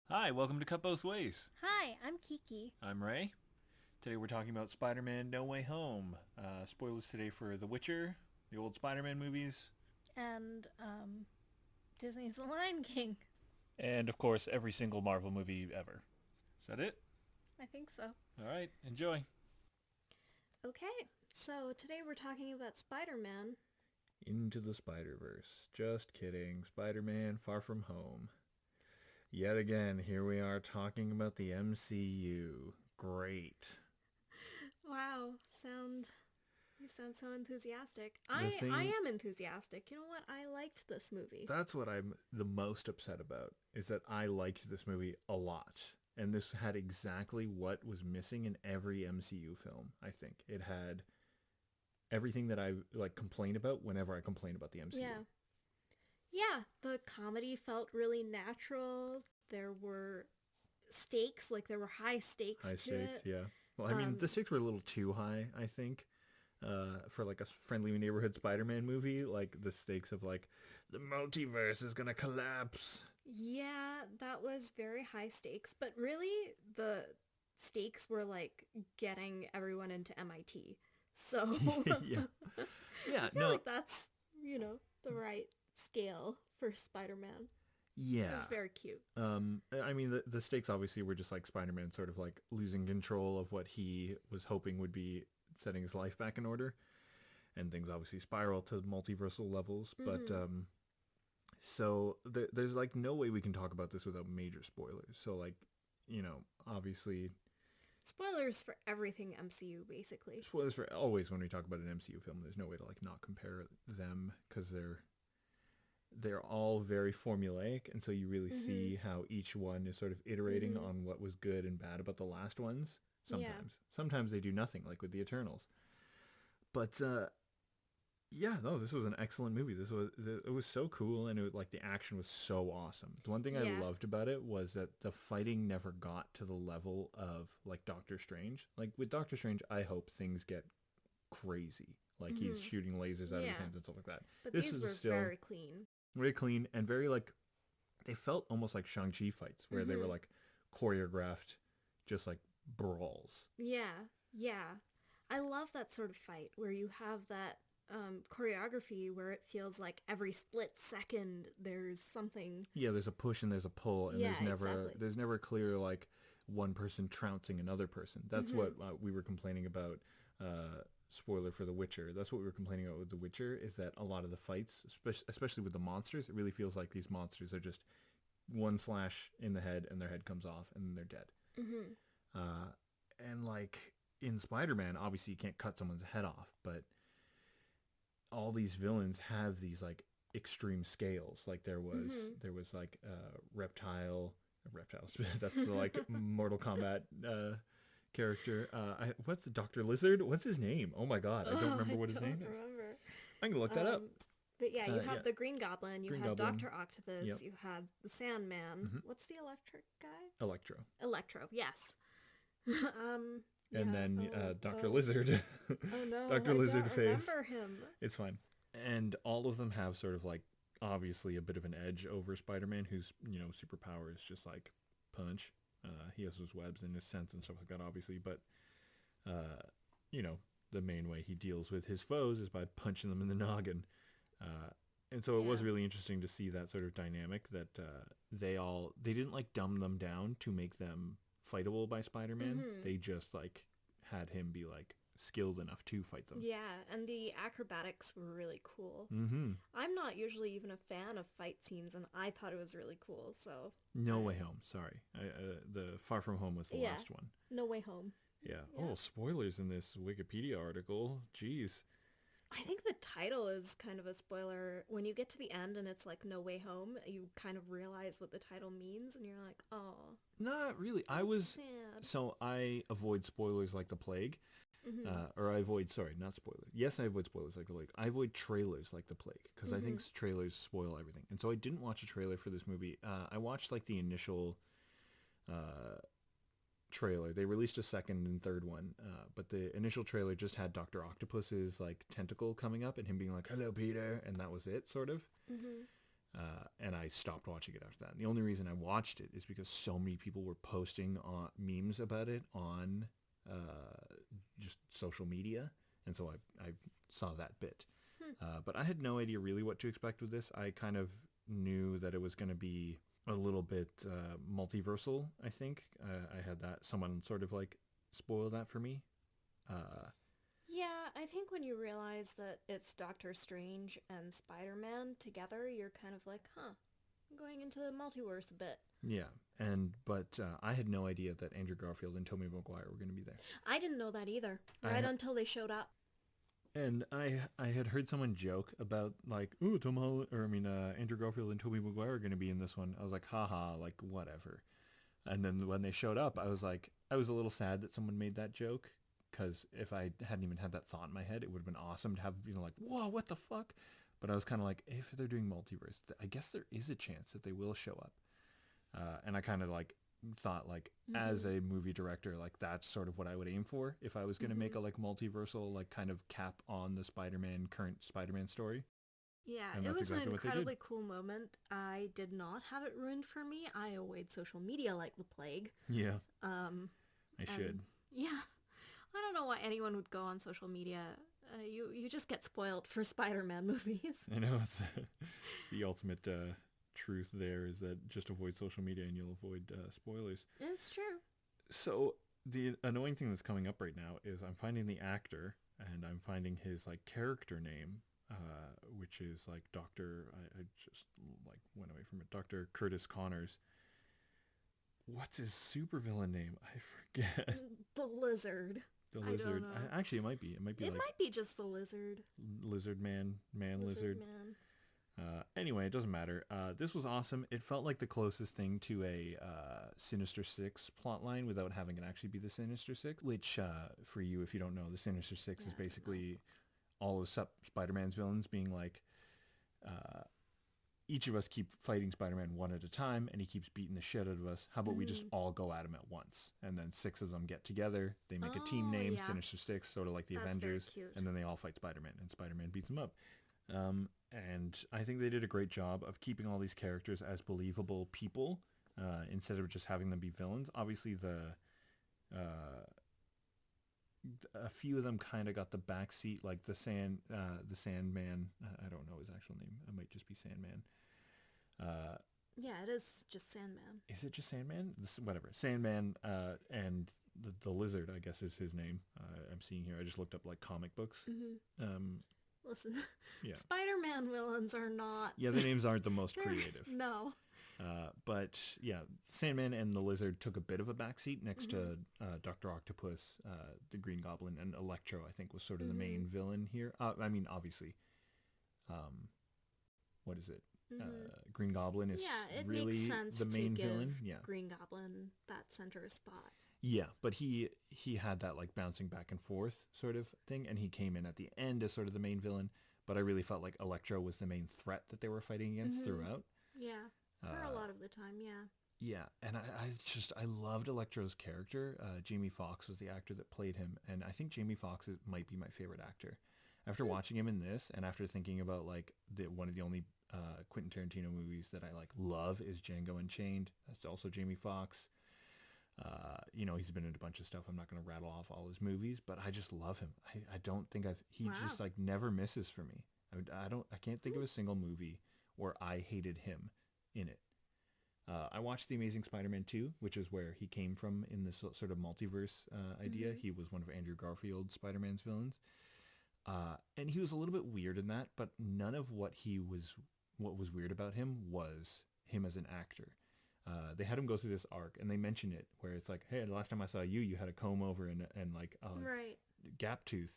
Hi, welcome to Cut Both Ways. Hi, I'm Kiki. I'm Ray. Today we're talking about Spider-Man No Way Home. Spoilers today for The Witcher, the old Spider-Man movies, And Disney's The Lion King. and of course every single Marvel movie ever. Is that it? I think so. All right, enjoy. Okay, so today we're talking about Spider-Man. Into the Spider-Verse. Just kidding. Spider-Man Far From Home. Yet again, here we are talking about the MCU. Great. Wow, you sound so enthusiastic. The I thing am enthusiastic. You know what? I liked this movie. That's what I'm the most upset about, is that I liked this movie a lot. And this had exactly what was missing in every MCU film, I think. It had everything that I complain about whenever I complain about the MCU. Yeah. Yeah, the comedy felt really natural. There were stakes, like there were high stakes High to stakes, it. yeah. Well, I mean, Um, the stakes were a little too high, I think, for like a friendly neighborhood Spider-Man movie. Like the stakes of like the multiverse is gonna collapse. Yeah, that was very high stakes, but really the stakes were like getting everyone into MIT. So Yeah, I yeah, feel no, like that's, the right scale for Spider-Man. It yeah. was very cute. I mean, the stakes obviously were just like Spider-Man sort of like losing control of what he was hoping would be setting his life back in order, and things obviously spiral to multiversal levels. But Hmm. so there's like no way we can talk about this without major spoilers. So like, obviously Spoilers for everything MCU, basically. spoilers for always when we talk about an MCU film. There's no way to like not compare them because they're all very formulaic, and so you really Hmm. see how each one is sort of iterating Hmm. on what was good and bad about the last ones. Yeah. Sometimes they do nothing, like with the Eternals. But yeah, no, this was an excellent movie. It was so cool, and like the action was so awesome. The one thing I Yeah. loved about it was that the fighting never got to the level of like Doctor Strange. Like with Doctor Strange, I hope things get crazy, like he's Hmm. shooting lasers out of his Yeah. hands and stuff like that. But This these is were still very clean. very clean and very like, they felt almost like Shang-Chi fights where they were Hmm. like choreographed, just like brawls. Yeah, yeah. I love that sort of fight where you have that choreography where it feels like every split second there's something. Yeah, there's a push and there's a pull, and Yeah, exactly. there's never clear like one person trouncing another person. That's what Hmm. we were complaining about. Spoiler for The Witcher. That's what we were complaining about with The Witcher, is that a lot of the fights, especially with the monsters, it really feels like these monsters are just one slash in the head and their head comes off and then they're dead. Hmm. Uh, and like in Spider-Man, obviously you can't cut someone's head off, but all these villains have these like extreme scales. Like Hmm. there was like reptiles. That's the like Mortal Kombat character. What's the Doctor Lizard? What's his name? Oh my god, I don't Oh, remember I what his don't name is. remember. I'm gonna look that up. But yeah, you Yeah, have the Green Goblin, you Green had Goblin. Doctor Octopus, Yep. you had the Sandman. Mm-hmm. What's the electric guy? Electro. Electro. Yes. And Yeah. then Oh. Doctor Oh. Lizard. Oh no, Doctor I don't Lizard face. remember him. It's fine. And all of them have sort of like obviously a bit of an edge over Spider-Man, whose superpower is just like punch. He has his webs and his sense and stuff like that, obviously, but uh, you know the main way he deals with his foes is by punching them in the noggin. Uh, and so it was Yeah. really interesting to see that sort of dynamic, that they didn't like dumb them down to make them fightable by Spider-Man. Hmm. They just like had him be like skilled enough to fight them. Yeah, and the acrobatics were really cool. Mm-hmm. I'm not usually even a fan of fight scenes, and I thought it was really cool. So, No Way I, Home. Sorry, the Far From Home was the yeah, last one. No Way Home. Yeah. Yeah, Oh, spoilers in this Wikipedia article. Jeez. I think the title is kind of a spoiler. When you get to the end and it's like No Way Home, you kind of realize what the title means, and you're like, oh, Not really. that's sad. I avoid spoilers like the plague. Mhm. Or I avoid, sorry, not spoilers. Yes, I avoid spoilers like the plague. I avoid trailers like the plague because I think Mhm. trailers spoil everything. And so I didn't watch a trailer for this movie. I watched like the initial uh, trailer. They released a second and third one, but the initial trailer just had Doctor Octopus's like tentacle coming up and him being like, "Hello, Peter," and that was it, sort of. Mhm. And I stopped watching it after that. And the only reason I watched it is because so many people were posting memes about it on just social media. And so I saw that bit. But I had no idea really what to expect with this. I kind of knew that it was going to be a little bit multiversal, I think. I had that. Someone sort of like spoil that for me. Yeah, I think when you realize that it's Doctor Strange and Spider-Man together, you're kind of like, huh, I'm going into the multiverse a bit. Yeah, but I had no idea that Andrew Garfield and Tobey Maguire were going to be there. I didn't know that either, right until they showed up. And I had heard someone joke about like, ooh, Andrew Garfield and Tobey Maguire are going to be in this one. I was like, haha, like whatever. And then when they showed up, I was a little sad that someone made that joke, because if I hadn't even had that thought in my head, it would have been awesome to have, like, whoa, what the fuck? But I was kind of like, if they're doing multiverse, I guess there is a chance that they will show up. And I kind of like thought like as a movie director, like that's sort of what I would aim for if I was going to make a like multiversal like kind of cap on the current Spider-Man story. Yeah, And it that's was exactly an what they did. incredibly cool moment. I did not have it ruined for me. I avoid social media like the plague. Yeah, I should. Yeah, I don't know why anyone would go on social media. You just get spoiled for Spider-Man movies. I know it's the ultimate truth there is that just avoid social media and you'll avoid spoilers. It's true. So the annoying thing that's coming up right now is I'm finding the actor and I'm finding his like character name, which is like I just like went away from it. Dr. Curtis Connors. What's his supervillain name? I forget. The Lizard. The Lizard. I don't know. Actually, it might be. It might be. It like might be just the Lizard. Lizard Man, Lizard. Man. Anyway, it doesn't matter. This was awesome. It felt like the closest thing to a Sinister Six plotline without having it actually be the Sinister Six, which, for you, if you don't know, the Sinister Six is basically all of Spider-Man's villains being like, each of us keep fighting Spider-Man one at a time, and he keeps beating the shit out of us. How about we just all go at him at once? And then 6 of them get together. They make a team name, Sinister Six, sort of like the Avengers. And then they all fight Spider-Man, and Spider-Man beats them up. And I think they did a great job of keeping all these characters as believable people instead of just having them be villains. Obviously, a few of them kind of got the backseat, like the Sandman. I don't know his actual name. It might just be Sandman. Yeah, it is just Sandman. Is it just Sandman? Whatever. Sandman and the Lizard, I guess, is his name. I'm seeing here. I just looked up like comic books. Listen, yeah. Spider-Man villains are not... Yeah, the names aren't the most creative. No. But yeah, Sandman and the Lizard took a bit of a backseat next to Dr. Octopus, the Green Goblin, and Electro, I think, was sort of the main villain here. I mean, obviously, what is it? Green Goblin is really makes sense the main to give villain. Yeah, Green Goblin that center spot. Yeah, but he had that like bouncing back and forth sort of thing, and he came in at the end as sort of the main villain. But I really felt like Electro was the main threat that they were fighting against throughout. Yeah, for a lot of the time, yeah. Yeah, and I loved Electro's character. Jamie Foxx was the actor that played him, and I think Jamie Foxx might be my favorite actor. After watching him in this, and after thinking about like one of the only Quentin Tarantino movies that I like love is Django Unchained. That's also Jamie Foxx. He's been in a bunch of stuff. I'm not going to rattle off all his movies, but I just love him. I don't think he just like never misses for me. I can't think of a single movie where I hated him in it. I watched The Amazing Spider-Man 2, which is where he came from in this sort of multiverse idea. He was one of Andrew Garfield's Spider-Man's villains. And he was a little bit weird in that, but none of what was weird about him was him as an actor. They had him go through this arc, and they mention it where it's like, hey, the last time I saw you, you had a comb over and like a gap tooth.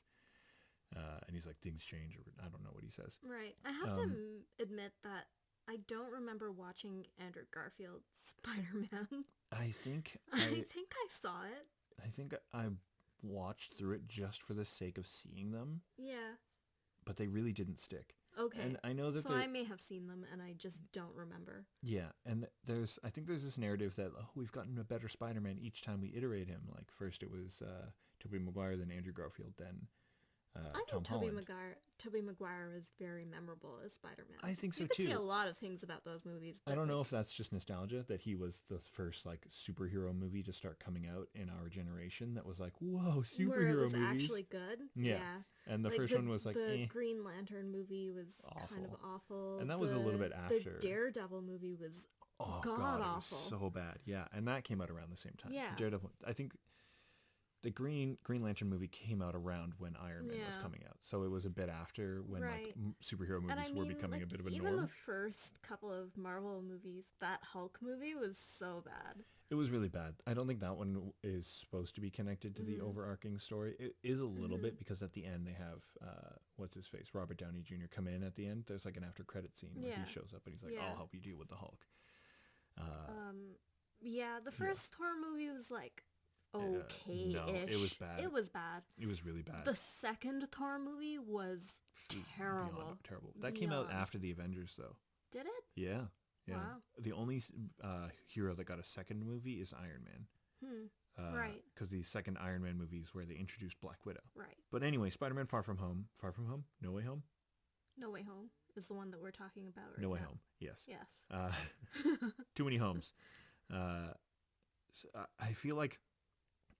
And he's like, things change, or I don't know what he says. Right. I have to admit that I don't remember watching Andrew Garfield's Spider-Man. I think I saw it. I think I watched through it just for the sake of seeing them. Yeah. But they really didn't stick. Okay. And I know that so I may have seen them and I just don't remember. Yeah, and I think there's this narrative that we've gotten a better Spider-Man each time we iterate him. Like first it was Tobey Maguire, then Andrew Garfield, then I Tom think Holland. Tobey Maguire is very memorable as Spider-Man. I think so you could see a too. lot of things about those movies, I but don't know like, if that's just nostalgia that he was the first like superhero movie to start coming out in our generation that was like, whoa, where it superhero was movies. actually good. Yeah. Yeah. And the Like first one was like, the eh, Green Lantern movie was kind of awful. awful. And that was a little bit after. The Daredevil movie was Oh god god, it was awful. so bad. Yeah, and that came out around the same time. Yeah. Daredevil. I think the Green Lantern movie came out around when Iron Man was Yeah. coming out, so it was a bit after when like Right. superhero And movies I were mean, becoming like, a bit of a even norm. the first couple of Marvel movies, that Hulk movie was so bad. It was really bad. I don't think that one is supposed to be connected to the overarching story. It is a little bit because at the end they have what's his face, Robert Downey Jr. come in at the end. There's like an after credit scene where Yeah. he shows up and he's like, Yeah. "I'll help you deal with the Hulk." Yeah, the first Thor movie was like okay-ish. no, it was bad. It was bad. It was really bad. The second Thor movie was terrible. Beyond terrible. That came out Beyond. after the Avengers, though. Did it? Yeah. Yeah. Wow. The only hero that got a second movie is Iron Man. Right. Because the second Iron Man movie is where they introduced Black Widow. Right. But anyway, Spider-Man Far From Home. Far From Home? No Way Home? No Way Home is the one that we're talking about right No Way now. Home. Yes. Yes. Too many homes. I feel like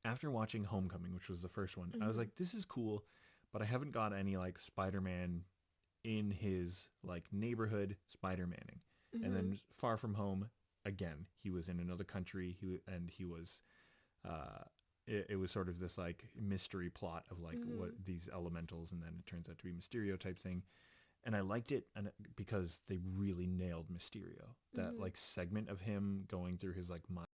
after watching Homecoming, which was the first one, I was like, this is cool, but I haven't got any like Spider-Man in his like neighborhood Spider-Maning. And then Far From Home, again, he was in another country. He was, it was sort of this like mystery plot of like what these elementals, and then it turns out to be Mysterio type thing. And I liked it because they really nailed Mysterio. That like segment of him going through his like not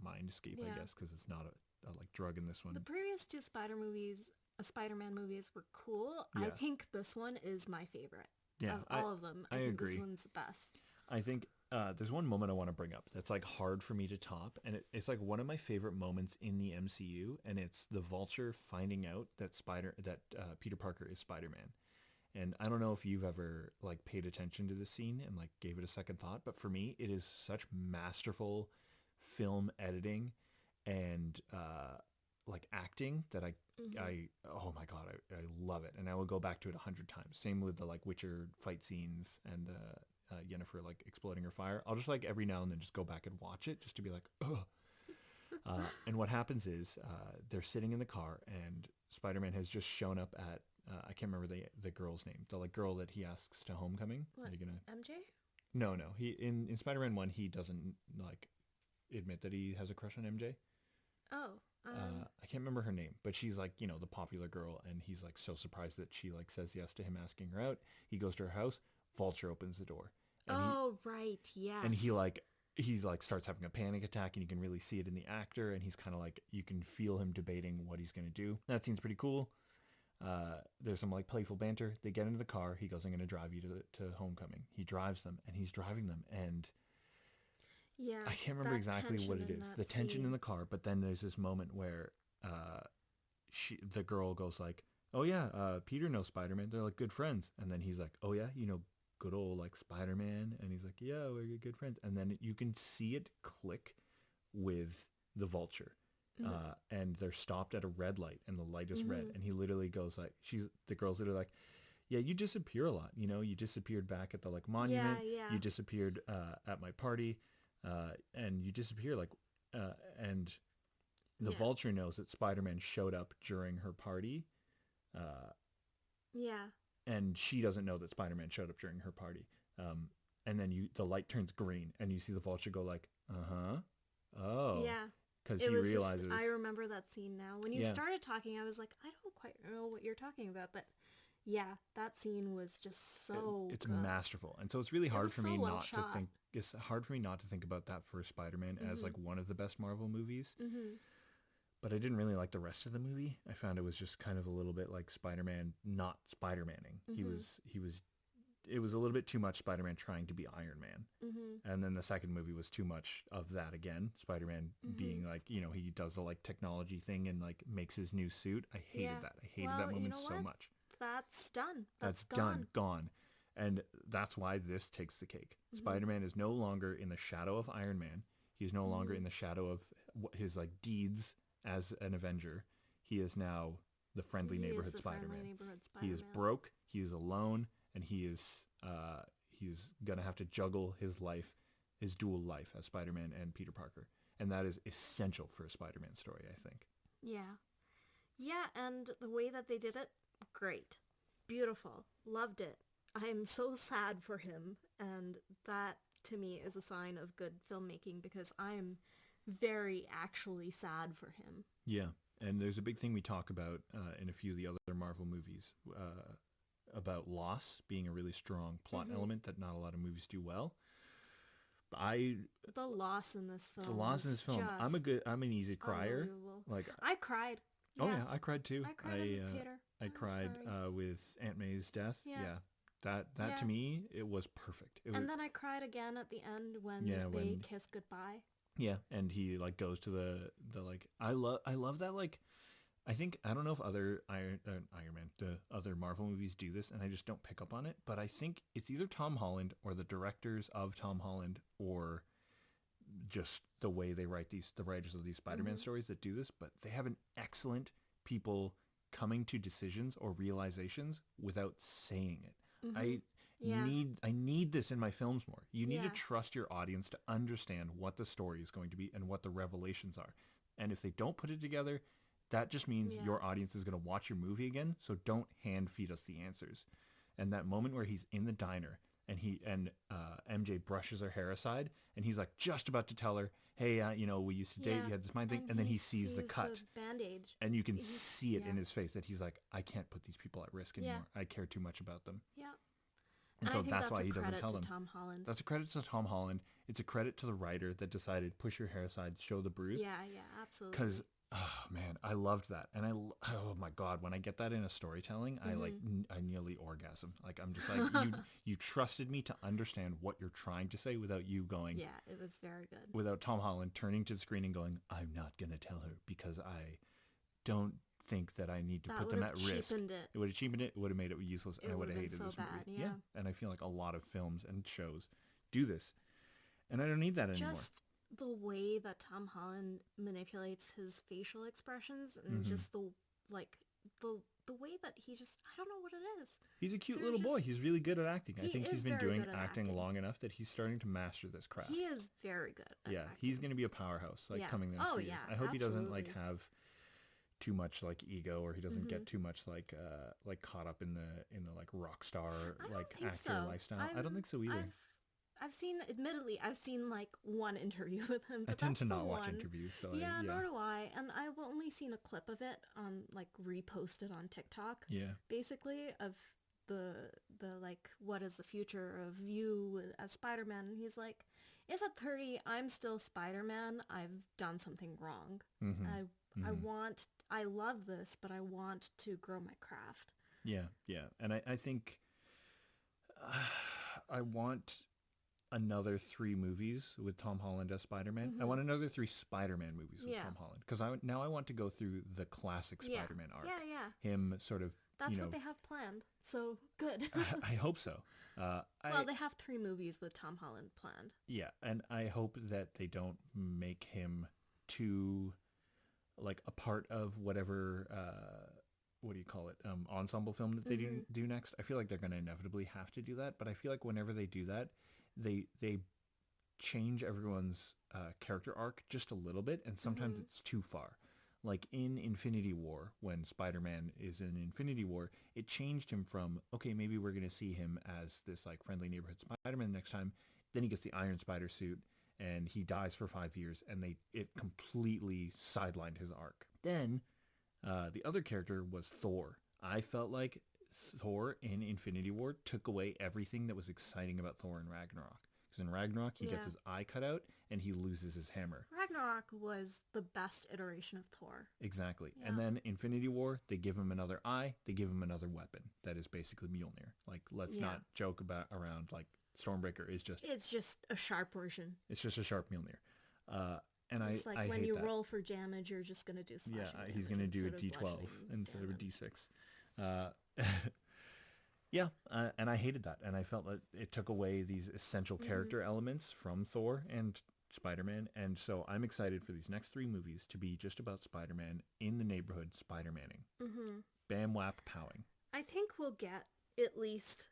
mind escape, Yeah. I guess, because it's not a like drug in this one. The previous two Spider-Man movies were cool. I Yeah. think this one is my favorite. Yeah, Of all of them, I think agree. this one's the best. I think there's one moment I want to bring up that's like hard for me to top, and it's like one of my favorite moments in the MCU, and it's the Vulture finding out that Peter Parker is Spider-Man. And I don't know if you've ever like paid attention to this scene and like gave it a second thought, but for me, it is such masterful film editing and like acting that I oh my god, I love it, and I will go back to it 100 times. Same with the like Witcher fight scenes and Yennefer like exploding her fire. I'll just like every now and then just go back and watch it just to be like, ugh. And what happens is they're sitting in the car, and Spider-Man has just shown up at I can't remember the girl's name. The like girl that he asks to Homecoming. What? Are you gonna? MJ? No. He in Spider-Man 1 he doesn't like admit that he has a crush on MJ. Oh. I can't remember her name, but she's like, you know, the popular girl, and he's like so surprised that she like says yes to him asking her out. He goes to her house. Vulture opens the door. And right. Yes. And he starts having a panic attack, and you can really see it in the actor, and he's kind of like, you can feel him debating what he's going to do. That scene's pretty cool. There's some like playful banter. They get into the car. He goes, I'm going to drive you to Homecoming. He drives them, and he's driving them, and yeah, I can't remember exactly what it is. The tension in scene. the car, but then there's this moment where the girl goes like, oh yeah, Peter knows Spider-Man. They're like good friends. And then he's like, oh yeah, you know, good old like Spider-Man. And he's like, yeah, we're good friends. And then you can see it click with the Vulture. And they're stopped at a red light, and the light is red. And he literally goes like, the girl's literally like, yeah, you disappear a lot. You know, you disappeared back at the like monument. Yeah. You disappeared at my party. And you disappear like, and the Vulture knows that Spider-Man showed up during her party. Yeah. And she doesn't know that Spider-Man showed up during her party. And then the light turns green, and you see the Vulture go like, oh. Yeah. Because he realizes. I remember that scene now. When you Yeah. started talking, I was like, I don't quite know what you're talking about. But yeah, that scene was just so It's good. masterful. And so it's really hard was for so me well not to shot. think. It's hard for me not to think about that first Spider-Man as like one of the best Marvel movies. But I didn't really like the rest of the movie. I found it was just kind of a little bit like Spider-Man not Spider-Maning. It was a little bit too much Spider-Man trying to be Iron Man. And then the second movie was too much of that again. Spider-Man being like, you know, he does the like technology thing and like makes his new suit. I hated that. I hated that moment so much. That's done. That's gone. gone. And that's why this takes the cake. Spider-Man is no longer in the shadow of Iron Man. He's no longer in the shadow of his like deeds as an Avenger. He is now the friendly neighborhood Spider-Man. Friendly neighborhood He is Spider-Man. broke, he is alone, and he's gonna have to juggle his life, his dual life as Spider-Man and Peter Parker. And that is essential for a Spider-Man story, I think. Yeah. Yeah, and the way that they did it, great. Beautiful. Loved it. I am so sad for him, and that to me is a sign of good filmmaking because I'm very actually sad for him. Yeah, and there's a big thing we talk about in a few of the other Marvel movies about loss being a really strong plot element that not a lot of movies do well. The loss in this film. I'm an easy crier. Like I cried. Oh yeah, I cried too. I cried in the theater. I cried with Aunt May's death. Yeah. That to me, it was perfect. And then I cried again at the end when they kissed goodbye. Yeah, and he like goes to the like I love that like I think I don't know if other Iron Man the other Marvel movies do this and I just don't pick up on it, but I think it's either Tom Holland or the directors of Tom Holland or just the way they write the writers of these Spider-Man stories that do this, but they have an excellent people coming to decisions or realizations without saying it. I need this in my films more. You need to trust your audience to understand what the story is going to be and what the revelations are. And if they don't put it together, that just means your audience is going to watch your movie again. So don't hand feed us the answers. And that moment where he's in the diner and MJ brushes her hair aside and he's like just about to tell her, hey, we used to date, you had this mind thing. And then he sees the cut. The bandage. And you can see it in his face that he's like, I can't put these people at risk anymore. I care too much about them. Yeah. And so that's why he doesn't tell them. That's a credit to Tom Holland. That's a credit to Tom Holland. It's a credit to the writer that decided push your hair aside, show the bruise. Yeah, absolutely. Because, oh man, I loved that. And oh my God, when I get that in a storytelling, I nearly orgasm. Like, I'm just like, you trusted me to understand what you're trying to say without you going. Yeah, it was very good. Without Tom Holland turning to the screen and going, I'm not going to tell her because I don't think that I need to put them at risk. It would have cheapened it. It would have made it useless, and I would have hated this movie. Yeah, and I feel like a lot of films and shows do this, and I don't need that anymore. Just the way that Tom Holland manipulates his facial expressions and just the way that he just, I don't know what it is. He's a cute little boy. He's really good at acting. I think he's been doing acting long enough that he's starting to master this craft. He is very good at acting. He's going to be a powerhouse coming in a few years. I hope he doesn't have too much like ego or he doesn't get too much like caught up in the like rock star like actor lifestyle. I don't think so either. I've seen like one interview with him. But I tend to not watch interviews, so nor do I. And I've only seen a clip of it on like reposted on TikTok. Yeah. Basically of the like what is the future of you as Spider-Man? And he's like, if at 30 I'm still Spider-Man, I've done something wrong. I love this, but I want to grow my craft. Yeah. And I think I want another 3 movies with Tom Holland as Spider-Man. I want another 3 Spider-Man movies with Tom Holland. Because now I want to go through the classic Spider-Man arc. Yeah. Him sort of, That's what they have planned. So, good. I hope so. They have 3 movies with Tom Holland planned. Yeah, and I hope that they don't make him too like a part of whatever what do you call it ensemble film that they do next. I feel like they're going to inevitably have to do that, but I feel like whenever they do that, they change everyone's character arc just a little bit, and sometimes it's too far. Like in Infinity War, when Spider-Man is in Infinity War, it changed him from, okay, maybe we're going to see him as this like friendly neighborhood Spider-Man next time. Then he gets the Iron Spider suit and he dies for 5 years, and it completely sidelined his arc. Then the other character was Thor. I felt like Thor in Infinity War took away everything that was exciting about Thor in Ragnarok. Because in Ragnarok, he gets his eye cut out and he loses his hammer. Ragnarok was the best iteration of Thor. Exactly. Yeah. And then Infinity War, they give him another eye, they give him another weapon. That is basically Mjolnir. Like, let's not joke around like Stormbreaker is just... It's just a sharp version. It's just a sharp Mjolnir. And just like when you roll for damage, you're just going to do slashing damage. Yeah, he's going to do a D12 instead of a D6. And I hated that. And I felt that it took away these essential character elements from Thor. And Spider-Man, and so I'm excited for these next 3 movies to be just about Spider-Man in the neighborhood Spider-Manning. Mm-hmm. Bam, whap, powing. I think we'll get at least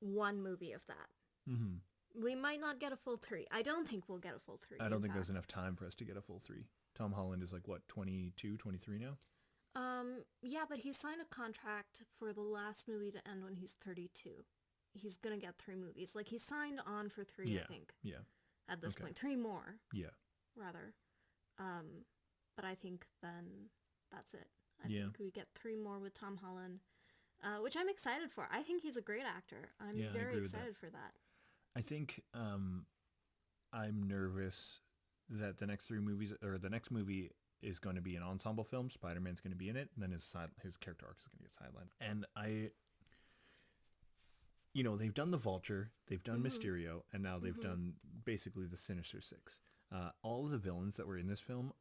1 movie of that. Mm-hmm. We might not get a full 3. I don't think we'll get a full 3. I don't think there's enough time for us to get a full 3. Tom Holland is like, what, 22, 23 now? Yeah, but he signed a contract for the last movie to end when he's 32. He's gonna get 3 movies. Like, he signed on for 3, yeah. I think. Yeah. At this point. 3 more. Yeah. Rather. But I think then that's it. I think we get 3 more with Tom Holland, which I'm excited for. I think he's a great actor. I'm very excited for that. I think I'm nervous that the next 3 movies, or the next movie is going to be an ensemble film. Spider-Man's going to be in it, and then his character arc is going to get sidelined. And they've done the Vulture, they've done Mysterio, and now they've done basically the Sinister Six. All of the villains that were in this film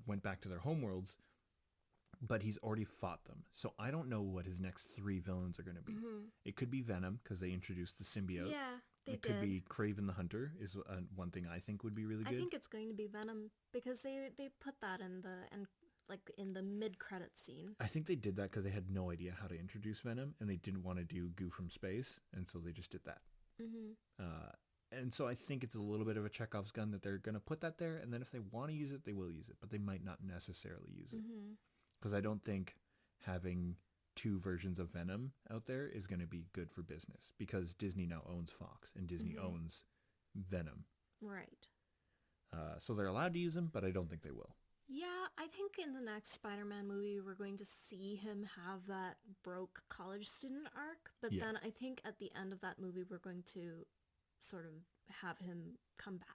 went back to their homeworlds, but he's already fought them. So I don't know what his next 3 villains are going to be. It could be Venom, because they introduced the symbiote. Yeah, it could be Kraven the Hunter, is one thing I think would be really good. I think it's going to be Venom, because they put that in the mid-credit scene. I think they did that because they had no idea how to introduce Venom, and they didn't want to do Goo from Space, and so they just did that. And so I think it's a little bit of a Chekhov's gun that they're going to put that there, and then if they want to use it, they will use it, but they might not necessarily use it. Because I don't think having 2 versions of Venom out there is going to be good for business, because Disney now owns Fox, and Disney owns Venom. Right. So they're allowed to use them, but I don't think they will. Yeah, I think in the next Spider-Man movie, we're going to see him have that broke college student arc. But then I think at the end of that movie, we're going to sort of have him come back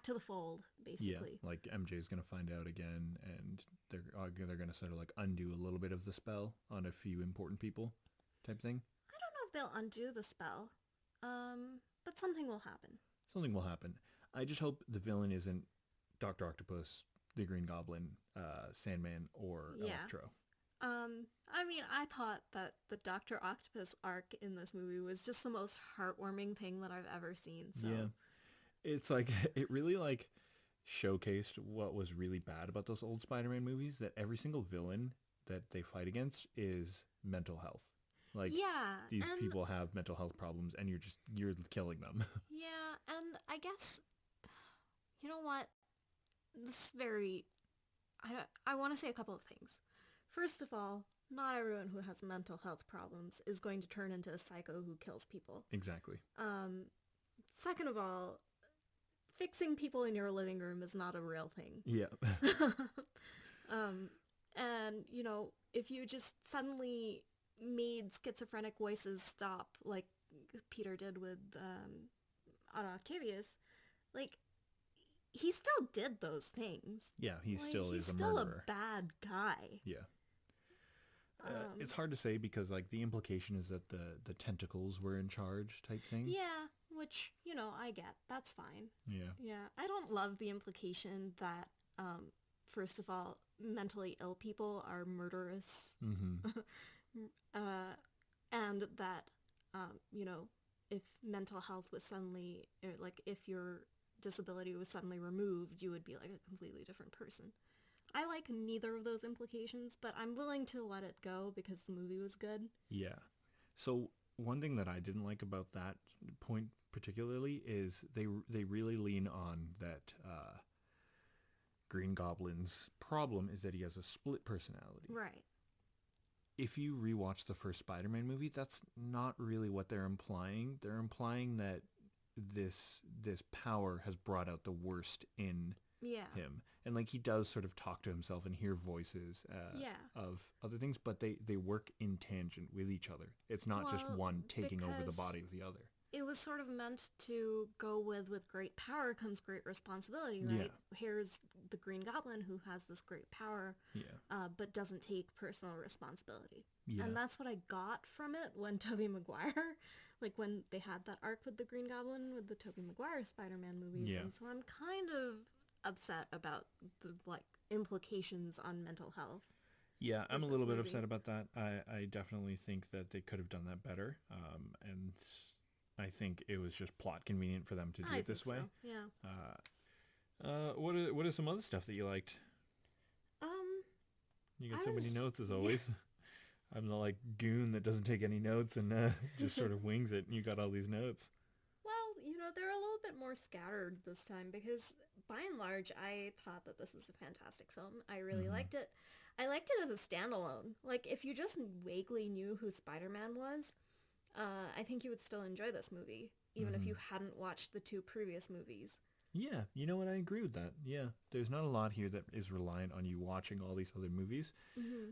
to the fold, basically. Yeah, like MJ's going to find out again, and they're going to sort of like undo a little bit of the spell on a few important people type thing. I don't know if they'll undo the spell, but something will happen. Something will happen. I just hope the villain isn't Dr. Octopus, the Green Goblin, Sandman, or Electro. I mean, I thought that the Dr. Octopus arc in this movie was just the most heartwarming thing that I've ever seen. So. Yeah. It's like, it really like showcased what was really bad about those old Spider-Man movies, that every single villain that they fight against is mental health. Like, these people have mental health problems, and you're killing them. Yeah, and I guess, you know what? This is very, I want to say a couple of things. First of all, not everyone who has mental health problems is going to turn into a psycho who kills people. Exactly. Second of all, fixing people in your living room is not a real thing. Yeah. And, if you just suddenly made schizophrenic voices stop, like Peter did with Otto Octavius, like, he still did those things. Yeah, he still is a murderer. He's still a bad guy. Yeah. It's hard to say because, like, the implication is that the tentacles were in charge type thing. Yeah, which, I get. That's fine. Yeah. Yeah, I don't love the implication that, first of all, mentally ill people are murderous. And that, if mental health was suddenly, like, if your disability was suddenly removed, you would be, like, a completely different person. I like neither of those implications, but I'm willing to let it go because the movie was good. Yeah. So one thing that I didn't like about that point particularly is they really lean on that Green Goblin's problem is that he has a split personality. Right. If you rewatch the first Spider-Man movie, that's not really what they're implying. They're implying that this power has brought out the worst in him. And, like, he does sort of talk to himself and hear voices of other things, but they work in tangent with each other. It's not just one taking over the body of the other. It was sort of meant to go with great power comes great responsibility, right? Yeah. Here's the Green Goblin who has this great power, but doesn't take personal responsibility. Yeah. And that's what I got from it when Tobey Maguire, like when they had that arc with the Green Goblin with the Tobey Maguire Spider-Man movies. Yeah. And so I'm kind of upset about the, like, implications on mental health. Yeah, I'm a little bit upset about that. I definitely think that they could have done that better. And I think it was just plot convenient for them to do it this way. So. Yeah. What is some other stuff that you liked? You got so many notes as always. Yeah. I'm the like goon that doesn't take any notes and just sort of wings it. And you got all these notes. Well, they're a little bit more scattered this time because by and large, I thought that this was a fantastic film. I really liked it. I liked it as a standalone. Like, if you just vaguely knew who Spider-Man was, I think you would still enjoy this movie, even if you hadn't watched the 2 previous movies. Yeah, you know what? I agree with that. Yeah, there's not a lot here that is reliant on you watching all these other movies.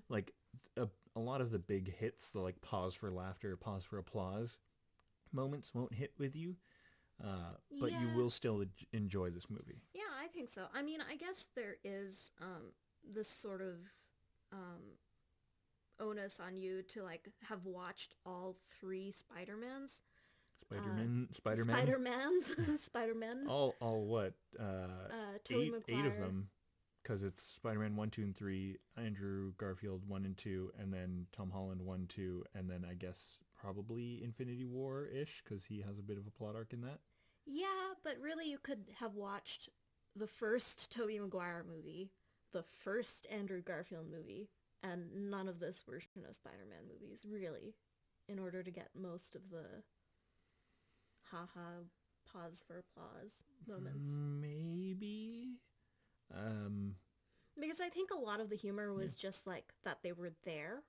Like, a lot of the big hits, the like pause for laughter, pause for applause moments won't hit with you. But you will still enjoy this movie. Yeah, I think so. I mean, I guess there is this sort of onus on you to like have watched all 3 Spider-Mans. Spider-Man. All what? Tobey eight of them, because it's Spider-Man 1, 2, and 3, Andrew Garfield 1 and 2, and then Tom Holland 1, 2, and then I guess probably Infinity War-ish, because he has a bit of a plot arc in that. Yeah, but really you could have watched the first Tobey Maguire movie, the first Andrew Garfield movie, and none of this version of Spider-Man movies, really, in order to get most of the haha pause for applause moments. Maybe. Because I think a lot of the humor was just like that they were there.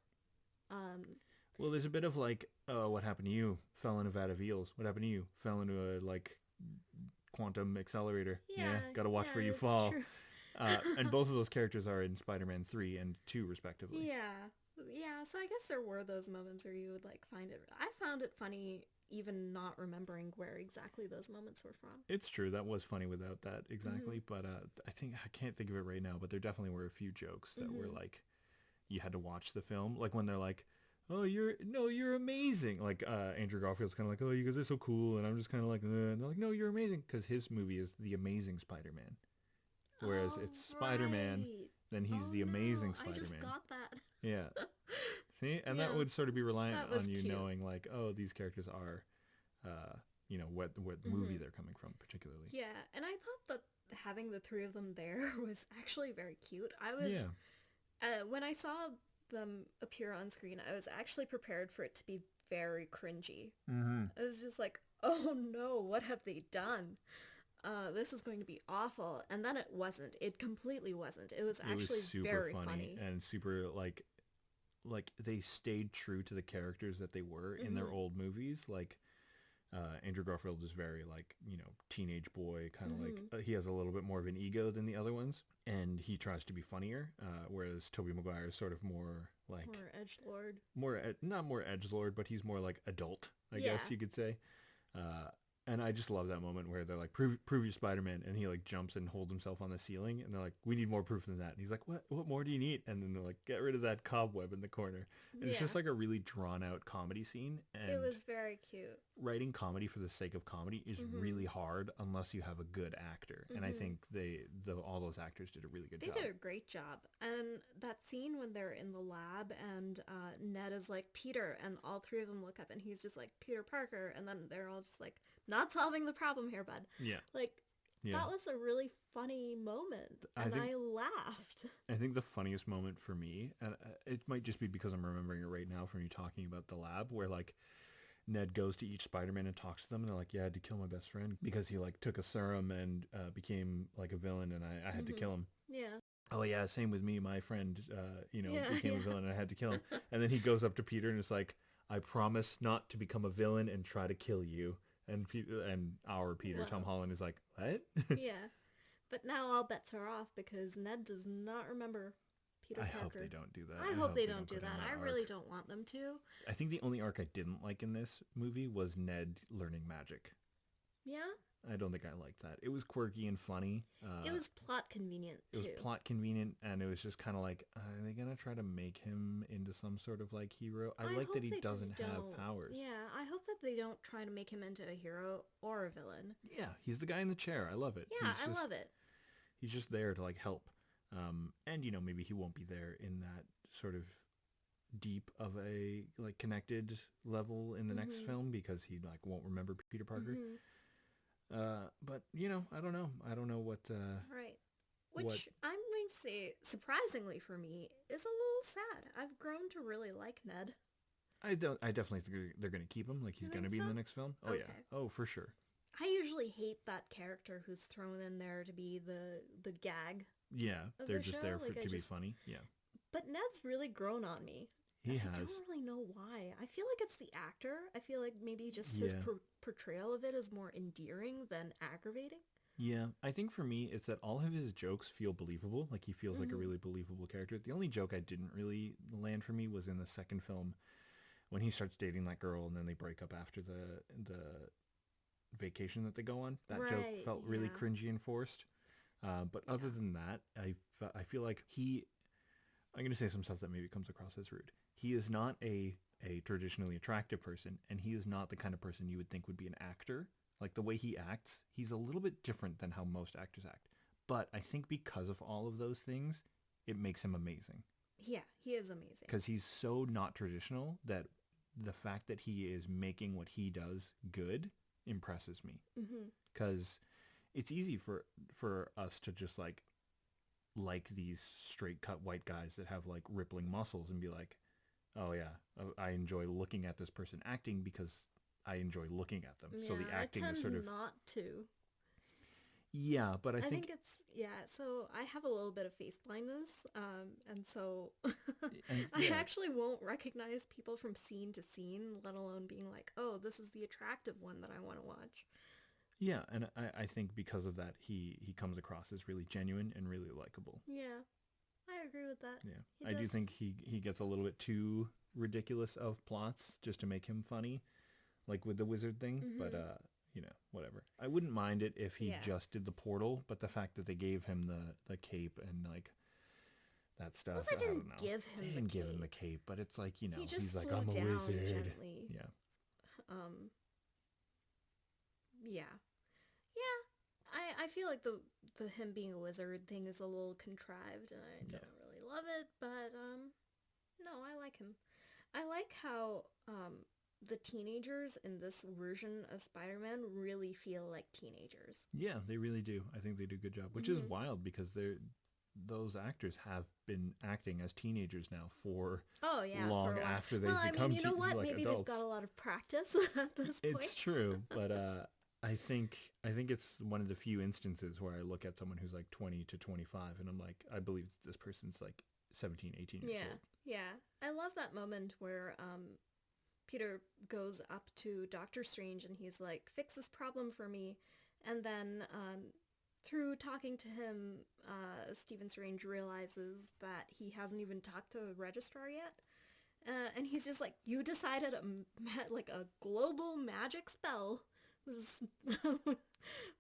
Well, there's a bit of like, oh, what happened to you? Fell in a vat of eels. What happened to you? Fell into a like quantum accelerator. Yeah, gotta watch where you fall. And both of those characters are in Spider-Man 3 and 2 respectively. Yeah, so I guess there were those moments where you would like find it. I found it funny even not remembering where exactly those moments were from. It's true, that was funny without that exactly, but I can't think of it right now, but there definitely were a few jokes that were like, you had to watch the film, like when they're like, oh, you're amazing. Like Andrew Garfield's kind of like, oh, you guys are so cool, and I'm just kind of like, and they're like, no, you're amazing, because his movie is The Amazing Spider-Man, whereas it's Spider-Man, then he's the Amazing Spider-Man. I just got that. Yeah. See, and that would sort of be reliant on you knowing like, oh, these characters are, what movie they're coming from particularly. Yeah, and I thought that having the 3 of them there was actually very cute. I was, when I saw them appear on screen, I was actually prepared for it to be very cringy. I was just like, oh no, what have they done? This is going to be awful. And then it wasn't. It completely wasn't. It was actually super very funny and super like they stayed true to the characters that they were in their old movies. Like Andrew Garfield is very like, teenage boy, kind of like he has a little bit more of an ego than the other ones, and he tries to be funnier, whereas Tobey Maguire is sort of more like more edgelord. Not more edgelord, but he's more like adult, I guess you could say. And I just love that moment where they're like, prove you're Spider-Man, and he like jumps and holds himself on the ceiling, and they're like, we need more proof than that. And he's like, what more do you need? And then they're like, get rid of that cobweb in the corner. And it's just like a really drawn out comedy scene. And it was very cute. Writing comedy for the sake of comedy is really hard unless you have a good actor. And I think all those actors did a really good job. They did a great job. And that scene when they're in the lab and Ned is like, Peter, and all 3 of them look up and he's just like, Peter Parker. And then they're all just like, not solving the problem here, bud. Yeah. That was a really funny moment, and I laughed. I think the funniest moment for me, and it might just be because I'm remembering it right now from you talking about the lab, where like Ned goes to each Spider-Man and talks to them, and they're like, yeah, I had to kill my best friend because he like took a serum and became like a villain, and I had to kill him. Yeah. Oh yeah, same with me. My friend, became a villain, and I had to kill him. And then he goes up to Peter and is like, I promise not to become a villain and try to kill you. And our Peter, Tom Holland, is like, what? Yeah. But now all bets are off because Ned does not remember Peter Parker. I hope they don't do that. I hope they don't do that. I really don't want them to. I think the only arc I didn't like in this movie was Ned learning magic. Yeah? I don't think I liked that. It was quirky and funny. It was plot convenient, too. It was plot convenient, and it was just kind of like, are they going to try to make him into some sort of, like, hero? I like that he doesn't have powers. Yeah, I hope that they don't try to make him into a hero or a villain. Yeah, he's the guy in the chair. I love it. Yeah, I love it. He's just there to, like, help. And, maybe he won't be there in that sort of deep of a like connected level in the next film because he like won't remember Peter Parker. But I don't know. I don't know what. Right. Which I'm going to say, surprisingly for me, is a little sad. I've grown to really like Ned. I definitely think they're going to keep him. Like he's going to be in the next film. Oh yeah. Oh for sure. I usually hate that character who's thrown in there to be the gag. Yeah, they're just there to be funny. Yeah. But Ned's really grown on me. He has. I don't really know why. I feel like it's the actor. I feel like maybe just his portrayal of it is more endearing than aggravating. Yeah, I think for me, it's that all of his jokes feel believable. Like, he feels like a really believable character. The only joke I didn't really land for me was in the second film when he starts dating that girl and then they break up after the vacation that they go on. That joke felt really cringy and forced. But other than that, I feel like I'm going to say some stuff that maybe comes across as rude. He is not a traditionally attractive person, and he is not the kind of person you would think would be an actor. Like, the way he acts, he's a little bit different than how most actors act. But I think because of all of those things, it makes him amazing. Yeah, he is amazing. Because he's so not traditional that the fact that he is making what he does good impresses me. Because it's easy for us to just like these straight cut white guys that have like rippling muscles and be like, oh yeah, I enjoy looking at this person acting because I enjoy looking at them. Yeah, so the acting is sort of not to. Yeah, but I think it's so I have a little bit of face blindness, and so I actually won't recognize people from scene to scene, let alone being like, oh, this is the attractive one that I want to watch. Yeah, and I think because of that, he comes across as really genuine and really likable. Yeah, I agree with that. Yeah, I do think he gets a little bit too ridiculous of plots just to make him funny, like with the wizard thing, but whatever. I wouldn't mind it if he just did the portal, but the fact that they gave him the cape and like that stuff. Well, they didn't give him the cape, but it's like, he just he's like, flew I'm a down wizard. Gently. Yeah. I feel like the him being a wizard thing is a little contrived, and I don't really love it, but no, I like him. I like how the teenagers in this version of Spider-Man really feel like teenagers. Yeah, they really do. I think they do a good job, which is wild because those actors have been acting as teenagers now for long after they've become you know what? Maybe adults. They've got a lot of practice at this point. It's true, but I think it's one of the few instances where I look at someone who's like 20 to 25 and I'm like, I believe this person's like 17, 18 years old. Yeah. I love that moment where Peter goes up to Doctor Strange and he's like, fix this problem for me. And then through talking to him, Stephen Strange realizes that he hasn't even talked to the registrar yet. And he's just like, you decided a global magic spell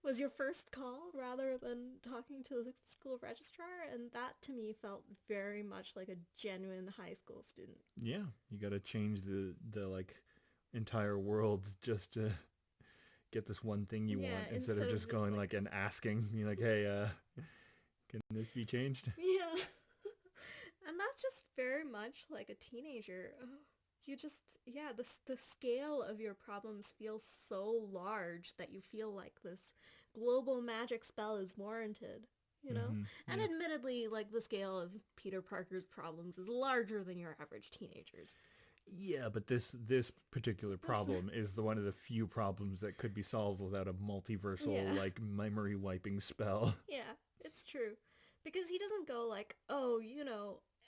was your first call rather than talking to the school registrar, and that to me felt very much like a genuine high school student. Yeah, you got to change the like entire world just to get this one thing you want instead of just going like and asking me like, hey, can this be changed? Yeah. And that's just very much like a teenager. You just, the scale of your problems feels so large that you feel like this global magic spell is warranted, you know? And admittedly, like, the scale of Peter Parker's problems is larger than your average teenager's. Yeah, but this particular problem is one of the few problems that could be solved without a multiversal, like, memory wiping spell. Yeah, it's true. Because he doesn't go like, oh,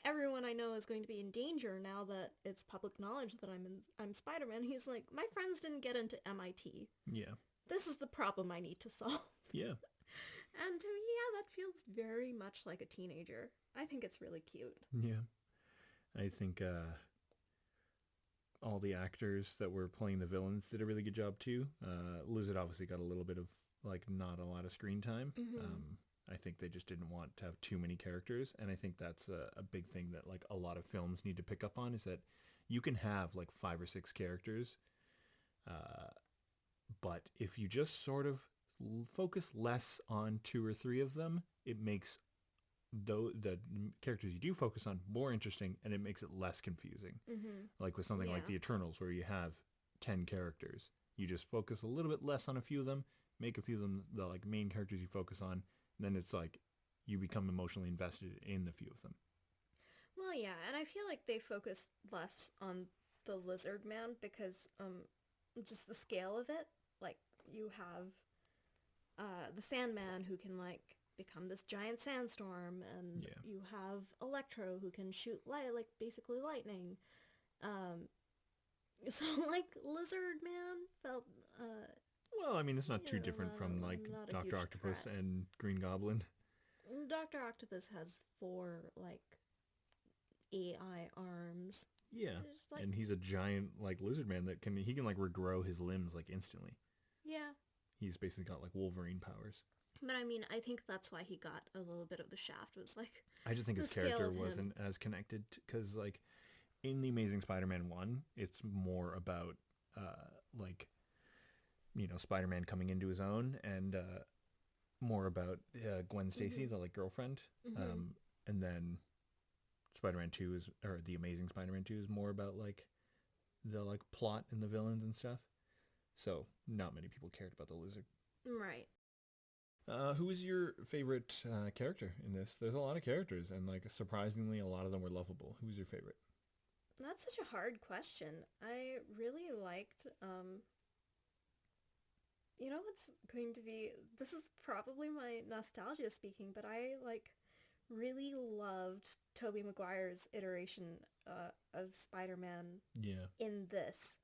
everyone I know is going to be in danger now that it's public knowledge that I'm Spider-Man. He's like, my friends didn't get into MIT. Yeah. This is the problem I need to solve. Yeah. And to me, that feels very much like a teenager. I think it's really cute. Yeah. I think all the actors that were playing the villains did a really good job too. Lizard obviously got a little bit of like not a lot of screen time. I think they just didn't want to have too many characters. And I think that's a big thing that like a lot of films need to pick up on is that you can have like 5 or 6 characters. But if you just sort of focus less on 2 or 3 of them, it makes the characters you do focus on more interesting, and it makes it less confusing. Like with something like the Eternals, where you have 10 characters, you just focus a little bit less on a few of them, make a few of them the like main characters you focus on, and then it's like you become emotionally invested in the few of them. Well, yeah, and I feel like they focus less on the Lizard Man because just the scale of it. Like, you have the Sandman who can, like, become this giant sandstorm, and you have Electro who can shoot light, like, basically lightning. So, like, Lizard Man felt... well, I mean, it's not too different from, like, Dr. Octopus threat. And Green Goblin. Dr. Octopus has 4, like, AI arms. Yeah, like, and he's a giant, like, lizard man that he can, like, regrow his limbs, like, instantly. Yeah. He's basically got, like, Wolverine powers. But, I mean, I think that's why he got a little bit of the shaft, was, like, I just think his character wasn't as connected, because, like, in The Amazing Spider-Man 1, it's more about, like, you know, Spider-Man coming into his own, and more about Gwen Stacy, the, like, girlfriend. And then Spider-Man 2 is, or The Amazing Spider-Man 2 is more about, like, the, like, plot and the villains and stuff. So, not many people cared about the lizard. Right. Who is your favorite character in this? There's a lot of characters, and, like, surprisingly, a lot of them were lovable. Who's your favorite? That's such a hard question. I really liked, you know what's going to be, this is probably my nostalgia speaking, but I, like, really loved Tobey Maguire's iteration of Spider-Man in this,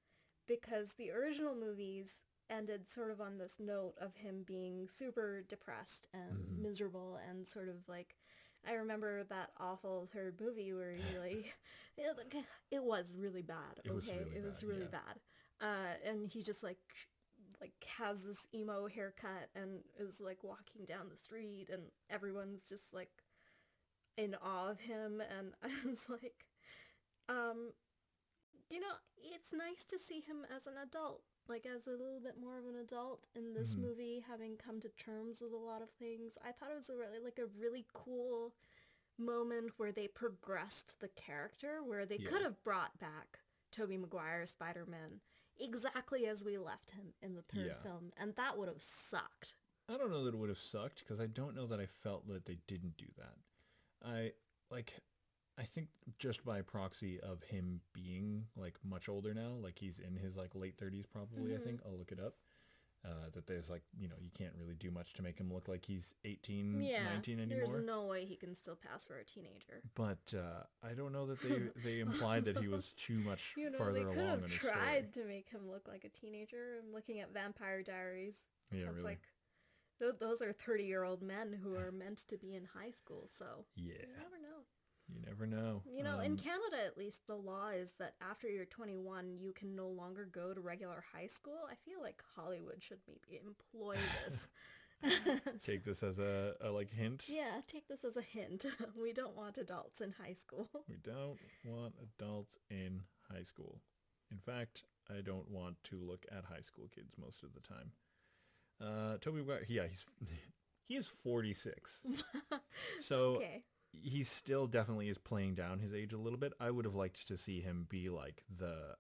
because the original movies ended sort of on this note of him being super depressed and miserable, and sort of like, I remember that awful third movie where he like, it was really bad, okay? It was really bad. And he just like has this emo haircut and is like walking down the street, and everyone's just like in awe of him, and I was like, you know, it's nice to see him as an adult, like as a little bit more of an adult in this movie, having come to terms with a lot of things. I thought it was a really cool moment where they progressed the character, where they could have brought back Tobey Maguire Spider-Man exactly as we left him in the third film, and that would have sucked. I don't know that it would have sucked, because I don't know that I felt that they didn't do that. I think just by proxy of him being, like, much older now, like, he's in his, like, late 30s probably, I think. I'll look it up. That there's, like, you know, you can't really do much to make him look like he's 18, 19 anymore. There's no way he can still pass for a teenager. But I don't know that they implied that he was too much farther along in his story. They could have tried to make him look like a teenager. I'm looking at Vampire Diaries. Yeah, that's really. Like, those are 30-year-old men who are meant to be in high school, so you never know. You never know. You know, in Canada, at least, the law is that after you're 21, you can no longer go to regular high school. I feel like Hollywood should maybe employ this. Take this as a like, hint? Yeah, take this as a hint. We don't want adults in high school. We don't want adults in high school. In fact, I don't want to look at high school kids most of the time. Tobey Maguire, he is 46. So... Okay. He still definitely is playing down his age a little bit. I would have liked to see him be like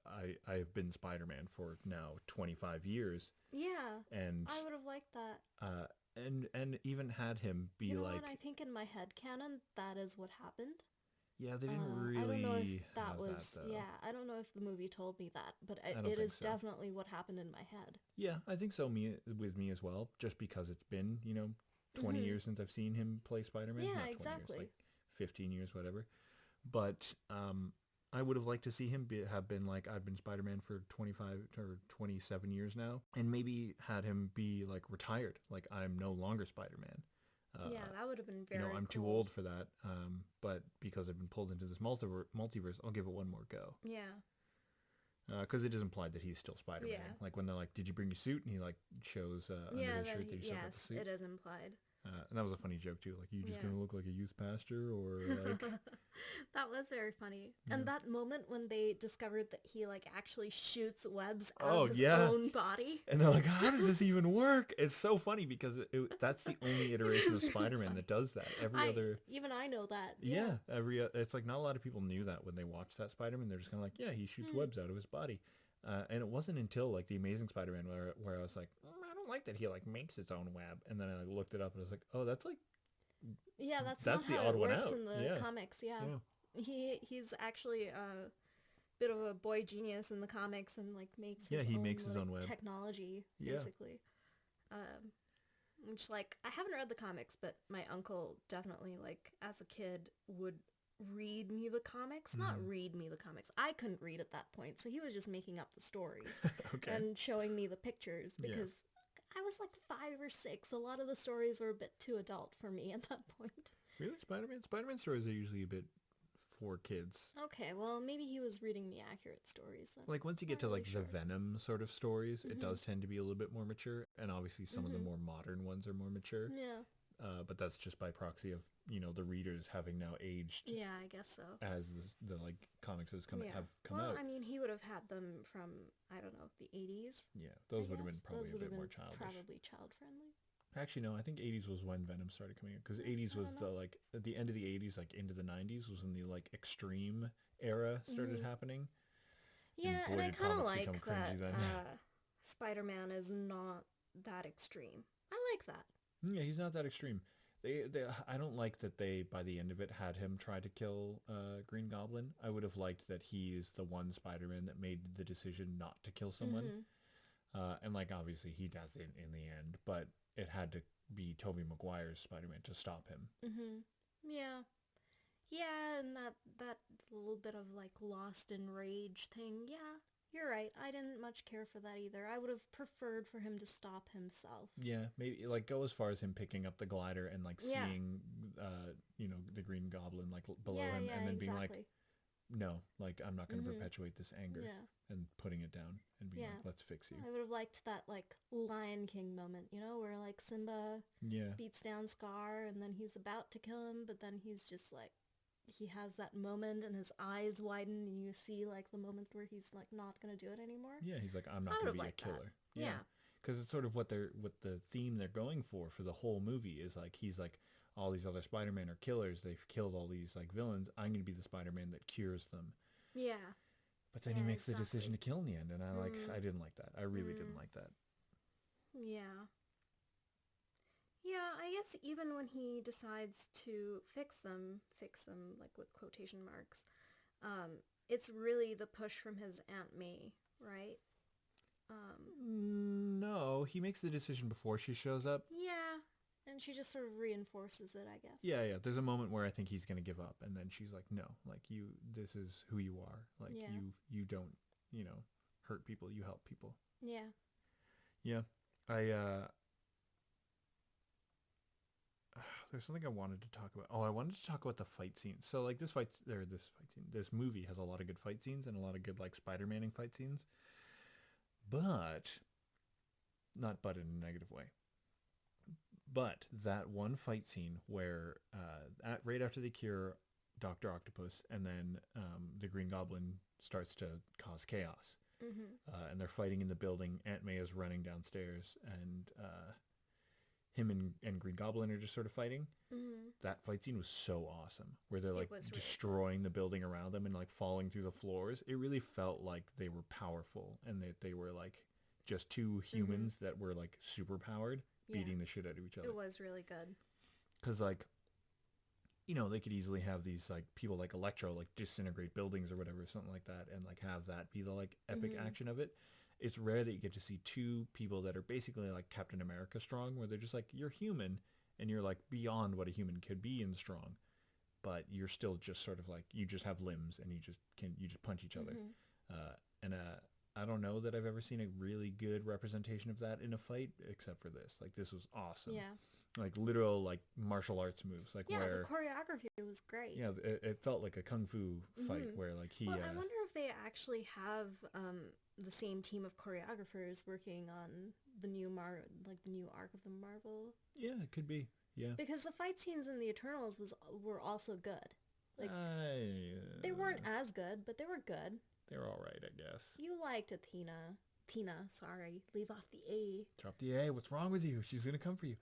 I have been Spider-Man for now 25 years. Yeah. And I would have liked that. And even had him be, you know like... what? I think in my head canon, that is what happened. Yeah, they didn't really... I don't know if that was... that, though. Yeah, I don't know if the movie told me that, but it is definitely what happened in my head. Yeah, I think so with me as well, just because it's been, 20 years since I've seen him play Spider-Man. Yeah, Not 20 exactly. Years, like 15 years, whatever. But I would have liked to see him have been like, I've been Spider-Man for 25 or 27 years now, and maybe had him be like retired, like I'm no longer Spider-Man. Yeah, that would have been very I'm cool. too old for that, but because I've been pulled into this multiverse, I'll give it one more go. Yeah. Because it is implied that he's still Spider-Man. Yeah. Like when they're like, did you bring your suit? And he like shows under his shirt that he still got the suit. Yes, it is implied. And that was a funny joke too. Like, you just gonna look like a youth pastor, or like... That was very funny. Yeah. And that moment when they discovered that he like actually shoots webs out of his own body. And they're like, how does this even work? It's so funny because that's the only iteration of Spider-Man that does that. Even I know that. Yeah. It's like not a lot of people knew that when they watched that Spider-Man. They're just kind of like, yeah, he shoots webs out of his body. And it wasn't until like the Amazing Spider-Man where I was like, I don't like that he like makes his own web. And then I like looked it up and I was like, oh, that's like... Yeah, that's not how it works in the comics. Yeah. He's actually a bit of a boy genius in the comics and like makes his own web technology basically. Which like I haven't read the comics, but my uncle definitely like as a kid would read me the comics. Not read me the comics. I couldn't read at that point, so he was just making up the stories and showing me the pictures because I was like 5 or 6. A lot of the stories were a bit too adult for me at that point. Really? Spider-Man stories are usually a bit for kids. Okay, well, maybe he was reading me accurate stories then. Like, once you get to, like, the Venom sort of stories, it does tend to be a little bit more mature, and obviously some of the more modern ones are more mature. Yeah. But that's just by proxy of, the readers having now aged. Yeah, I guess so. As the like, comics have come out. Well, I mean, he would have had them from, I don't know, the 80s. Yeah, those would have been probably a bit more childish. Probably child-friendly. Actually, no, I think 80s was when Venom started coming out, because 80s was at the end of the 80s, like, into the 90s was when the, like, extreme era started happening. Yeah, and I kind of like that Spider-Man is not that extreme. I like that. Yeah, he's not that extreme. I don't like that they, by the end of it, had him try to kill Green Goblin. I would have liked that he is the one Spider-Man that made the decision not to kill someone. And, like, obviously he does it in the end, but it had to be Tobey Maguire's Spider-Man to stop him. Yeah. Yeah, and that little bit of, like, lost in rage thing, yeah. You're right. I didn't much care for that either. I would have preferred for him to stop himself. Yeah, maybe, like, go as far as him picking up the glider and, like, seeing, the Green Goblin, like, below him, and then being like, no, like, I'm not going to perpetuate this anger, and putting it down and being like, let's fix you. I would have liked that, like, Lion King moment, where, like, Simba beats down Scar, and then he's about to kill him, but then he's just, like, he has that moment and his eyes widen and you see like the moment where he's like not gonna do it anymore. Yeah, he's like, I'm not gonna be a killer. That. Yeah, because it's sort of what the theme they're going for the whole movie is like, he's like, all these other Spider-Man are killers, they've killed all these like villains, I'm gonna be the Spider-Man that cures them. Yeah, but then he makes the decision to kill in the end, and I didn't like that. I really didn't like that. Yeah, I guess even when he decides to fix them like with quotation marks, it's really the push from his Aunt May, right? No, he makes the decision before she shows up. Yeah, and she just sort of reinforces it, I guess. Yeah. There's a moment where I think he's gonna give up, and then she's like, no, like, this is who you are. Like, you don't, hurt people, you help people. Yeah. There's something I wanted to talk about. I wanted to talk about the fight scene. So, like, this movie has a lot of good fight scenes and a lot of good, like, Spider-Man-ing fight scenes. But, not but in a negative way. But that one fight scene where, right after they cure Dr. Octopus, and then the Green Goblin starts to cause chaos. And they're fighting in the building. Aunt May is running downstairs, and him and Green Goblin are just sort of fighting. That fight scene was so awesome, where they're like destroying the building around them and like falling through the floors. It really felt like they were powerful, and that they were like just two humans that were like super powered, beating the shit out of each other. It was really good. Because like, they could easily have these like people like Electro like disintegrate buildings or whatever, something like that, and like have that be the like epic action of it. It's rare that you get to see two people that are basically like Captain America strong, where they're just like, you're human and you're like beyond what a human could be in strong, but you're still just sort of like, you just have limbs and you just punch each other. I don't know that I've ever seen a really good representation of that in a fight, except for this. Like, this was awesome. Yeah. Like literal like martial arts moves, like where the choreography was great. Yeah, it felt like a kung fu fight where like he. Well, I wonder if they actually have the same team of choreographers working on the new arc of the Marvel. Yeah, it could be. Yeah. Because the fight scenes in the Eternals were also good. Like, they weren't as good, but they were good. They're all right, I guess. You liked Athena. Sorry. Leave off the A. Drop the A. What's wrong with you? She's going to come for you.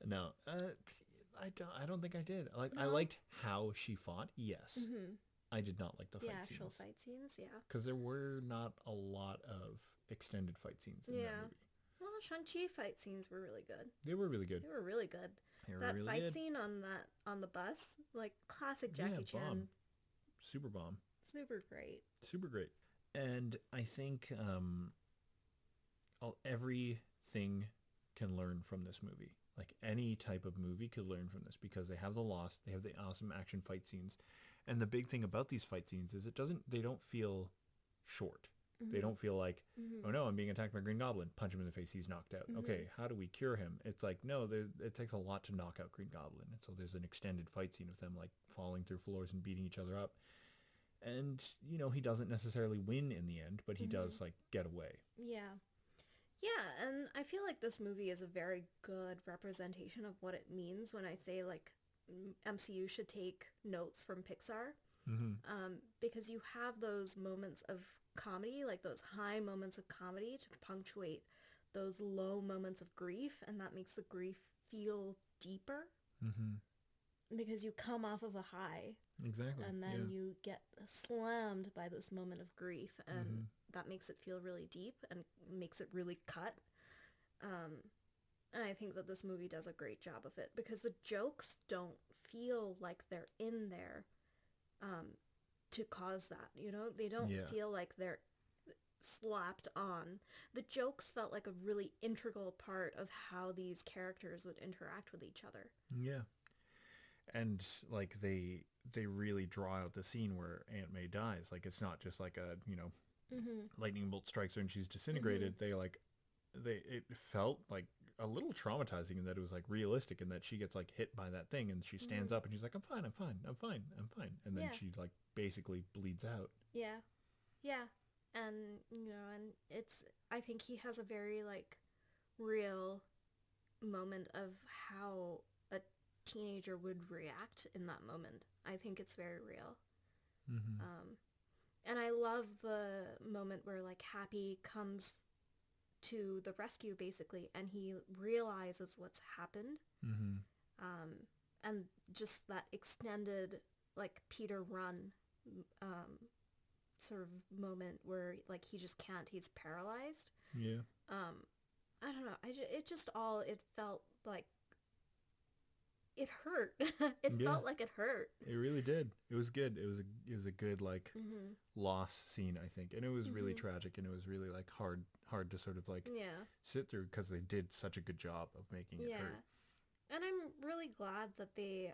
No, I don't think I did. I liked how she fought, yes. Mm-hmm. I did not like the fight scenes. The actual fight scenes, yeah. Because there were not a lot of extended fight scenes in that movie. Well, Shang-Chi fight scenes were really good. They were really good. That really fight scene on the bus, like classic Jackie Chan. Bomb. Super bomb. Super great. Super great. And I think everything can learn from this movie. Like any type of movie could learn from this because they have the loss, they have the awesome action fight scenes. And the big thing about these fight scenes is they don't feel short. Mm-hmm. They don't feel like, oh no, I'm being attacked by Green Goblin. Punch him in the face, he's knocked out. Mm-hmm. Okay, how do we cure him? It's like, no, it takes a lot to knock out Green Goblin. And so there's an extended fight scene of them like falling through floors and beating each other up. And, he doesn't necessarily win in the end, but he does like get away. Yeah. Yeah, and I feel like this movie is a very good representation of what it means when I say like MCU should take notes from Pixar. Mm-hmm. Because you have those moments of comedy, like those high moments of comedy to punctuate those low moments of grief, and that makes the grief feel deeper. Mm-hmm. Because you come off of a high. Exactly. And then you get slammed by this moment of grief, and that makes it feel really deep and makes it really cut. And I think that this movie does a great job of it because the jokes don't feel like they're in there to cause that, They don't feel like they're slapped on. The jokes felt like a really integral part of how these characters would interact with each other. Yeah. And like they really draw out the scene where Aunt May dies. Like it's not just like a, lightning bolt strikes her and she's disintegrated. It felt like a little traumatizing in that it was like realistic and that she gets like hit by that thing and she stands up and she's like, I'm fine. And then she like basically bleeds out. Yeah. Yeah. And, and I think he has a very like real moment of how a teenager would react in that moment. I think it's very real. Mm-hmm. And I love the moment where like Happy comes to the rescue basically and he realizes what's happened. Mm-hmm. And just that extended like Peter run sort of moment where like he just can't, he's paralyzed. Yeah. I don't know. It felt like it hurt. Felt like it hurt. It really did. It was good. It was a good like loss scene, I think, and it was really tragic, and it was really like hard to sort of like sit through because they did such a good job of making it hurt. And I'm really glad that they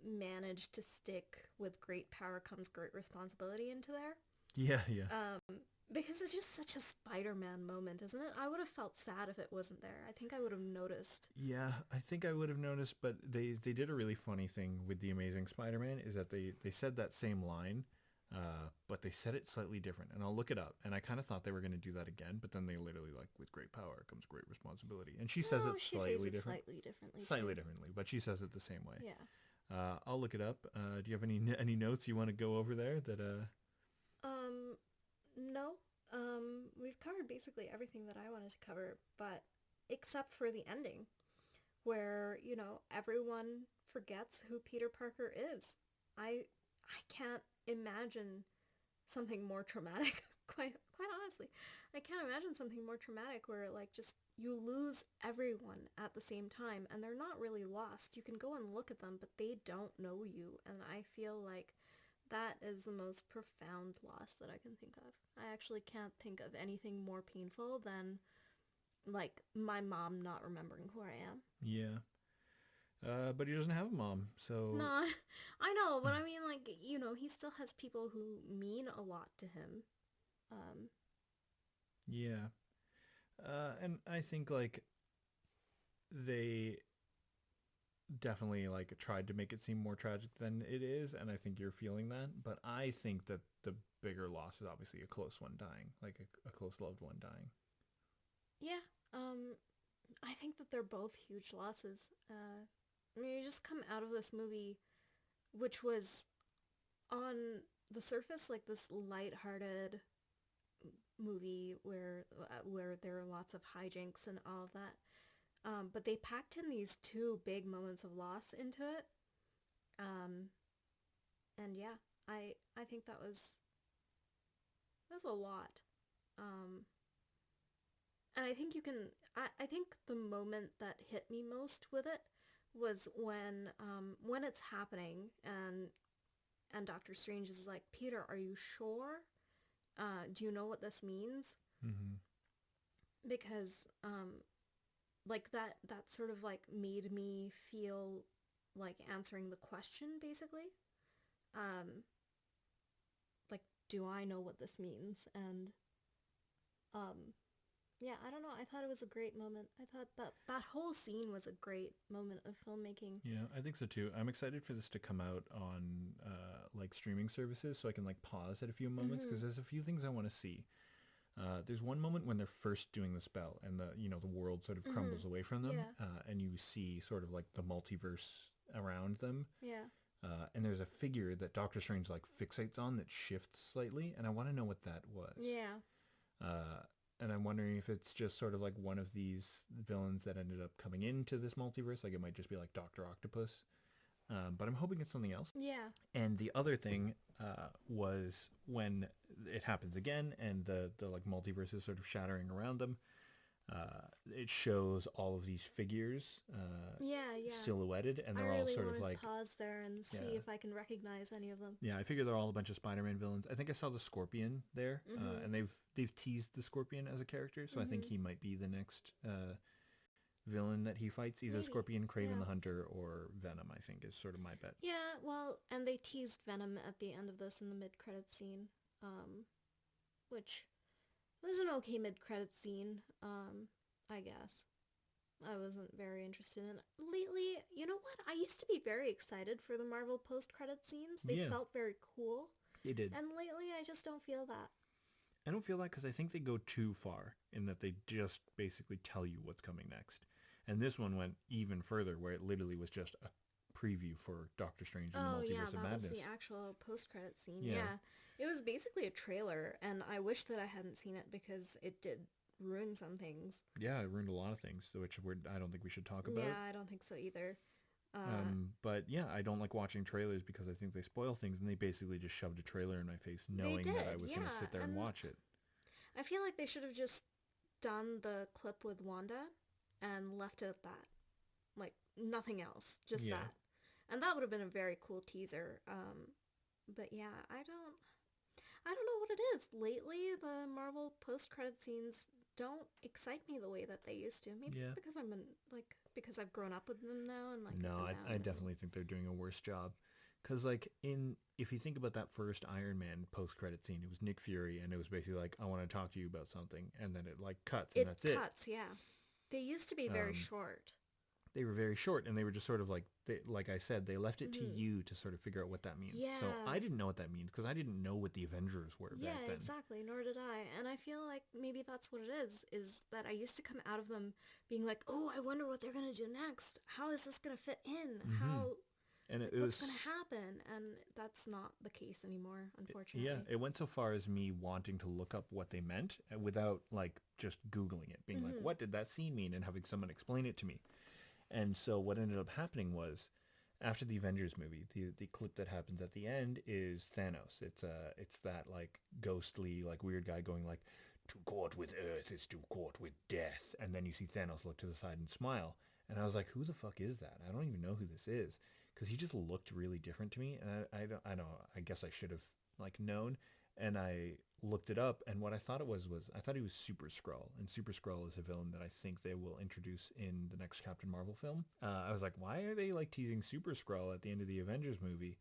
managed to stick with great power comes great responsibility into there. Yeah. Because it's just such a Spider-Man moment, isn't it? I would have felt sad if it wasn't there. I think I would have noticed. Yeah, I think I would have noticed, but they did a really funny thing with The Amazing Spider-Man is that they said that same line, but they said it slightly different. And I'll look it up. And I kind of thought they were going to do that again, but then they literally like, with great power comes great responsibility. And she says it slightly different. Slightly differently, but she says it the same way. Yeah. I'll look it up. Do you have any notes you want to go over there that No. We've covered basically everything that I wanted to cover, but except for the ending where, everyone forgets who Peter Parker is. I can't imagine something more traumatic, quite honestly. I can't imagine something more traumatic where like just you lose everyone at the same time and they're not really lost. You can go and look at them, but they don't know you, and I feel like that is the most profound loss that I can think of. I actually can't think of anything more painful than, like, my mom not remembering who I am. Yeah. But he doesn't have a mom, so... No, I know, but I mean, like, he still has people who mean a lot to him. Yeah. And I think, like, they definitely like tried to make it seem more tragic than it is, and I think you're feeling that, but I think that the bigger loss is obviously a close one dying, like a close loved one dying. Yeah. I think that they're both huge losses. I mean, you just come out of this movie, which was on the surface like this lighthearted movie where there are lots of hijinks and all of that. But they packed in these two big moments of loss into it. And yeah, I think that was a lot. And I think I think the moment that hit me most with it was when it's happening and Doctor Strange is like, Peter, are you sure? Do you know what this means? Mm-hmm. Because like that sort of like made me feel like answering the question, basically. Like, do I know what this means? And yeah, I don't know. I thought it was a great moment. I thought that whole scene was a great moment of filmmaking. Yeah, I think so too. I'm excited for this to come out on like streaming services, so I can like pause at a few moments, because there's a few things I want to see. There's one moment when they're first doing the spell and the world sort of crumbles away from them, and you see sort of like the multiverse around them. Yeah. And there's a figure that Doctor Strange like fixates on that shifts slightly, and I want to know what that was. Yeah. And I'm wondering if it's just sort of like one of these villains that ended up coming into this multiverse. Like it might just be like Dr. Octopus. But I'm hoping it's something else. Yeah. And the other thing was when it happens again and the like multiverse is sort of shattering around them. It shows all of these figures silhouetted, and they're all sort of like... pause there and see if I can recognize any of them. Yeah, I figure they're all a bunch of Spider-Man villains. I think I saw the Scorpion there, and they've teased the Scorpion as a character, so I think he might be the next villain that he fights. Either Maybe. Scorpion, Kraven the Hunter, or Venom, I think, is sort of my bet. Yeah, well, and they teased Venom at the end of this in the mid-credits scene, which was an okay mid-credits scene, I guess. I wasn't very interested in it. Lately, you know what? I used to be very excited for the Marvel post-credit scenes. They felt very cool. They did. And lately, I just don't feel that. I don't feel that because I think they go too far in that they just basically tell you what's coming next. And this one went even further, where it literally was just a preview for Doctor Strange and the Multiverse of Madness. Oh, yeah, that was the actual post-credit scene. Yeah. It was basically a trailer, and I wish that I hadn't seen it because it did ruin some things. Yeah, it ruined a lot of things, which I don't think we should talk about. Yeah, I don't think so either. But yeah, I don't like watching trailers because I think they spoil things, and they basically just shoved a trailer in my face knowing that I was going to sit there and watch it. I feel like they should have just done the clip with Wanda and left it at that. Like, nothing else. Just that. And that would have been a very cool teaser. But yeah, I don't know what it is. Lately, the Marvel post-credit scenes don't excite me the way that they used to. Maybe it's because because I've grown up with them now and like... No, I definitely think they're doing a worse job. Because like if you think about that first Iron Man post-credit scene, it was Nick Fury, and it was basically like, I want to talk to you about something, and then it like cuts, and that's it. It cuts, yeah. They used to be very short. They were very short, and they were just sort of like, like I said, they left it to you to sort of figure out what that means. Yeah. So I didn't know what that means, because I didn't know what the Avengers were back then. Yeah, exactly. Nor did I. And I feel like maybe that's what it is that I used to come out of them being like, oh, I wonder what they're going to do next. How is this going to fit in? What's going to happen? And that's not the case anymore, unfortunately. Yeah, it went so far as me wanting to look up what they meant without like just Googling it, being like, what did that scene mean? And having someone explain it to me. And so what ended up happening was, after the Avengers movie, the clip that happens at the end is Thanos. It's that like ghostly, like weird guy going like, to court with Earth is to court with death. And then you see Thanos look to the side and smile. And I was like, who the fuck is that? I don't even know who this is. Because he just looked really different to me. And I guess I should have like known. And I looked it up, and what I thought it was I thought he was Super Skrull, and Super Skrull is a villain that I think they will introduce in the next Captain Marvel film. I was like, why are they like teasing Super Skrull at the end of the Avengers movie?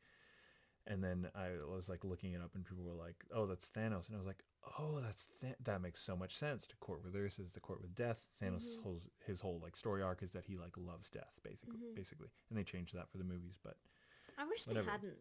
And then I was like looking it up, and people were like, oh, that's Thanos. And I was like, oh, that makes so much sense. To court with Earth is to court with death. Thanos his whole like story arc is that he like loves death, basically. And they changed that for the movies, but I wish they hadn't.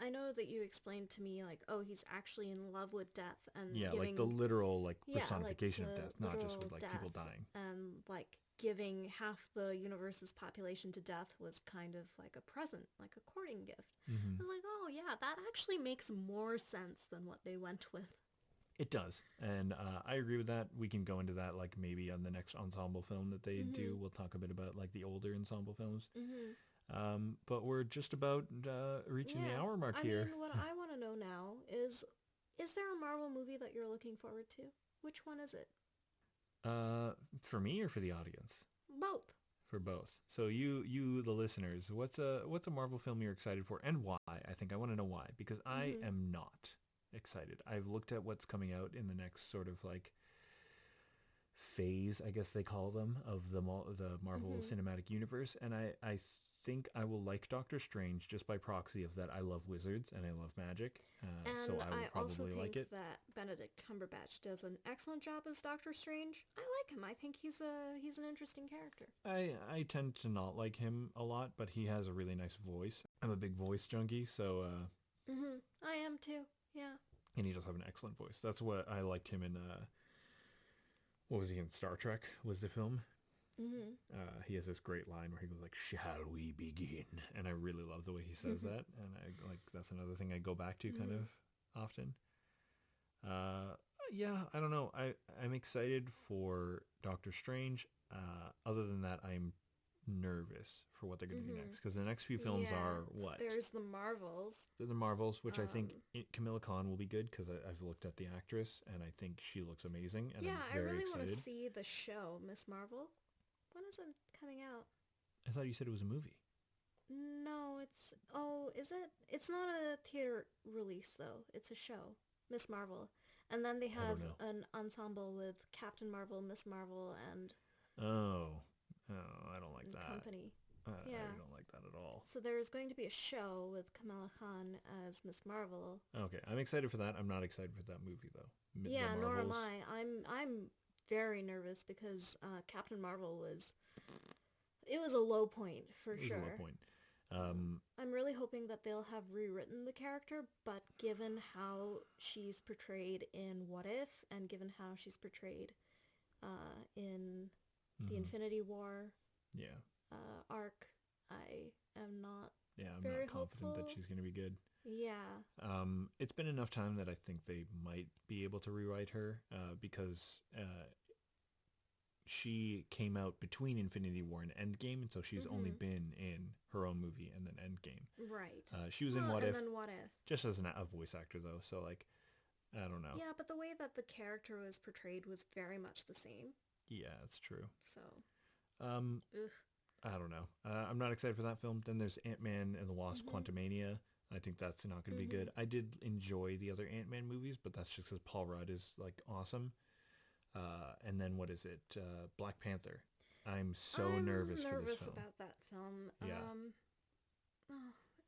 I know that you explained to me, like, oh, he's actually in love with death, and like the literal, like, personification of death, not just with, like, people dying. And, like, giving half the universe's population to death was kind of like a present, like a courting gift. Mm-hmm. I was like, oh yeah, that actually makes more sense than what they went with. It does, and I agree with that. We can go into that like maybe on the next ensemble film that they do. We'll talk a bit about like the older ensemble films. But we're just about reaching the hour mark here. I mean, what I want to know now is there a Marvel movie that you're looking forward to? Which one is it? For me or for the audience? Both. For both. So you the listeners, what's a Marvel film you're excited for, and why? I think I want to know why, because I am not excited. I've looked at what's coming out in the next sort of like phase, I guess they call them, of the Marvel Cinematic Universe, and I think I will like Doctor Strange just by proxy of that I love wizards and I love magic, so I will probably like it. That Benedict Cumberbatch does an excellent job as Doctor Strange. I like him. I think he's an interesting character. I tend to not like him a lot, but he has a really nice voice. I'm a big voice junkie, so I am too. Yeah. And he does have an excellent voice. That's what I liked him in. What was he in? Star Trek was the film. He has this great line where he goes like, "Shall we begin?" And I really love the way he says that. And I like that's another thing I go back to kind of often. Yeah, I don't know. I'm excited for Doctor Strange. Other than that, I'm nervous for what they're going to do next, because the next few films are what? There's the Marvels. The Marvels, which I think Camilla Khan will be good, because I've looked at the actress and I think she looks amazing. And I'm very I really excited. want to see the show Miss Marvel. When is it coming out? I thought you said it was a movie. No, is it? It's not a theater release though. It's a show, Miss Marvel, and then they have an ensemble with Captain Marvel, Miss Marvel, and I don't like that. Company. I don't like that at all. So there's going to be a show with Kamala Khan as Miss Marvel. Okay, I'm excited for that. I'm not excited for that movie though. Nor am I. I'm very nervous because Captain Marvel was a low point for sure. It was a low point. I'm really hoping that they'll have rewritten the character, but given how she's portrayed in What If, and given how she's portrayed in the Infinity War arc, I am not I'm very not confident hopeful that she's going to be good. Yeah. It's been enough time that I think they might be able to rewrite her, because she came out between Infinity War and Endgame, and so she's only been in her own movie and then Endgame. Right. She was in What If. And then What If. Just as a voice actor, though, so, like, I don't know. Yeah, but the way that the character was portrayed was very much the same. Yeah, it's true. So. I don't know. I'm not excited for that film. Then there's Ant-Man and the Wasp: Quantumania. I think that's not going to be good. I did enjoy the other Ant-Man movies, but that's just because Paul Rudd is, like, awesome. And then what is it? Black Panther. I'm nervous for this film. About that film. Yeah.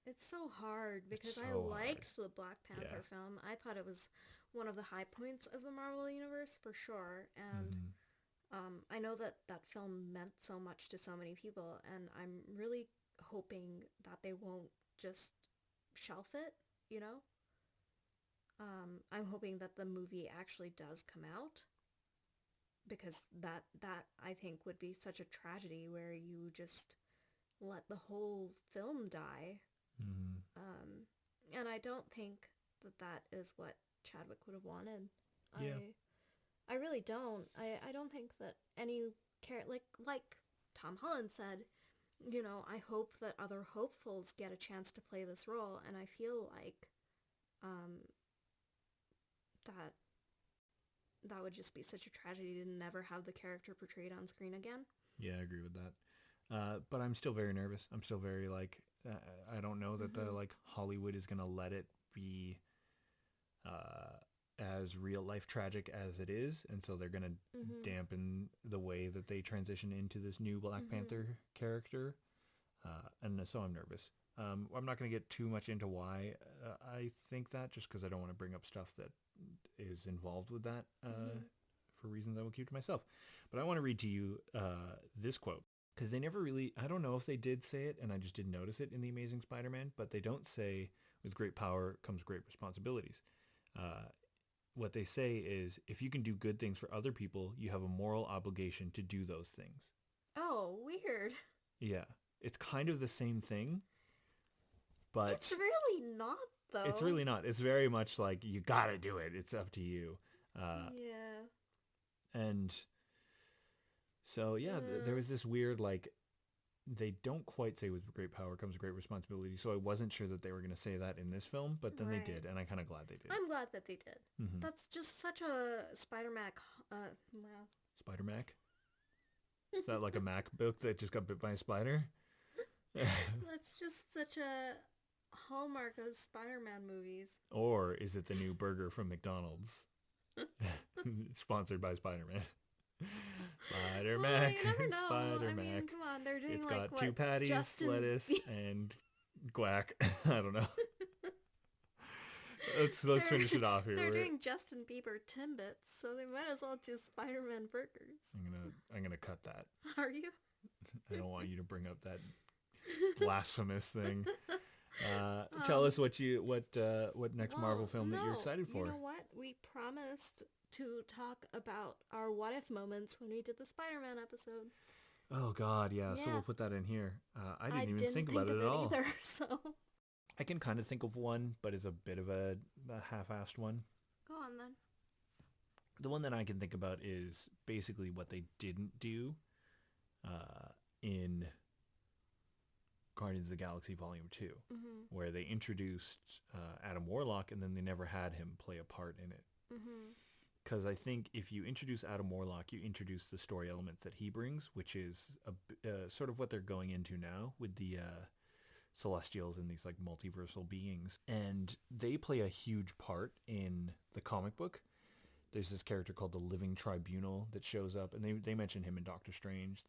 It's so hard because I liked the Black Panther film. I thought it was one of the high points of the Marvel Universe for sure. And I know that film meant so much to so many people, and I'm really hoping that they won't just shelf it, you know? I'm hoping that the movie actually does come out, because that I think would be such a tragedy where you just let the whole film die. And I don't think that is what Chadwick would have wanted. I really don't. I don't think that any like Tom Holland said, you know, I hope that other hopefuls get a chance to play this role, and I feel like that would just be such a tragedy to never have the character portrayed on screen again. Yeah, I agree with that. But I'm still very nervous. I'm still very like, I don't know that the like Hollywood is gonna let it be as real life tragic as it is, and so they're gonna dampen the way that they transition into this new Black Panther character, and so I'm nervous. I'm not gonna get too much into why I think that, just because I don't want to bring up stuff that is involved with that for reasons I will keep to myself. But I want to read to you this quote, because they never really, I don't know if they did say it and I just didn't notice it in The Amazing Spider-Man, but they don't say, with great power comes great responsibilities. What they say is, if you can do good things for other people, you have a moral obligation to do those things. Oh, weird. Yeah. It's kind of the same thing, but... It's really not, though. It's really not. It's very much like, you gotta do it. It's up to you. Yeah. And so, yeah, there was this weird, like, they don't quite say with great power comes great responsibility, so I wasn't sure that they were going to say that in this film, but then they did, and I'm kind of glad they did. I'm glad that they did. Mm-hmm. That's just such a Spider-Mac... Spider-Mac? Is that like a Mac book that just got bit by a spider? That's just such a hallmark of Spider-Man movies. Or is it the new burger from McDonald's? Sponsored by Spider-Man. Spider-Mac. Well, you never know. Spider-Mac. I mean, come on, they're doing it's like got 2 patties, lettuce, and guac. I don't know. Let's finish it off here. They're doing Justin Bieber Timbits, so they might as well do Spider-Man burgers. I'm gonna cut that. Are you? I don't want you to bring up that blasphemous thing. Tell us what next Marvel film that you're excited for. You know what? We promised to talk about our what if moments when we did the Spider-Man episode. Oh God, yeah. So we'll put that in here. I didn't even think about it at all. Either, so. I can kind of think of one, but it's a bit of a half-assed one. Go on then. The one that I can think about is basically what they didn't do in Guardians of the Galaxy Volume 2, where they introduced Adam Warlock and then they never had him play a part in it. Because I think if you introduce Adam Warlock, you introduce the story elements that he brings, which is sort of what they're going into now with the Celestials and these like multiversal beings. And they play a huge part in the comic book. There's this character called the Living Tribunal that shows up, and they mention him in Doctor Strange.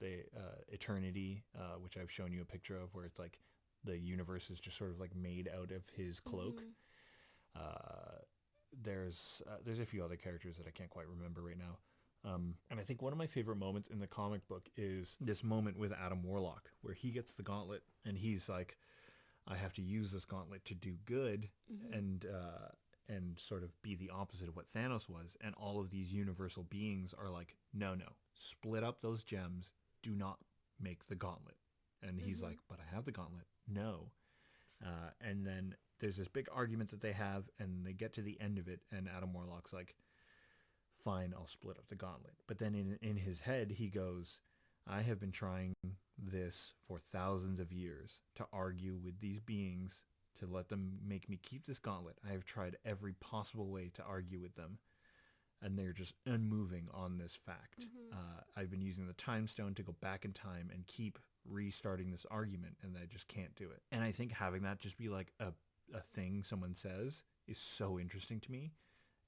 Eternity, which I've shown you a picture of, where it's like the universe is just sort of like made out of his cloak. There's a few other characters that I can't quite remember right now. And I think one of my favorite moments in the comic book is this moment with Adam Warlock, where he gets the gauntlet and he's like, I have to use this gauntlet to do good and sort of be the opposite of what Thanos was. And all of these universal beings are like, no, split up those gems. Do not make the gauntlet. And he's like, but I have the gauntlet. No. And then there's this big argument that they have, and they get to the end of it, and Adam Warlock's like, fine, I'll split up the gauntlet. But then in his head, he goes, I have been trying this for thousands of years to argue with these beings, to let them make me keep this gauntlet. I have tried every possible way to argue with them, and they're just unmoving on this fact. I've been using the time stone to go back in time and keep restarting this argument, and I just can't do it. And I think having that just be like a thing someone says is so interesting to me,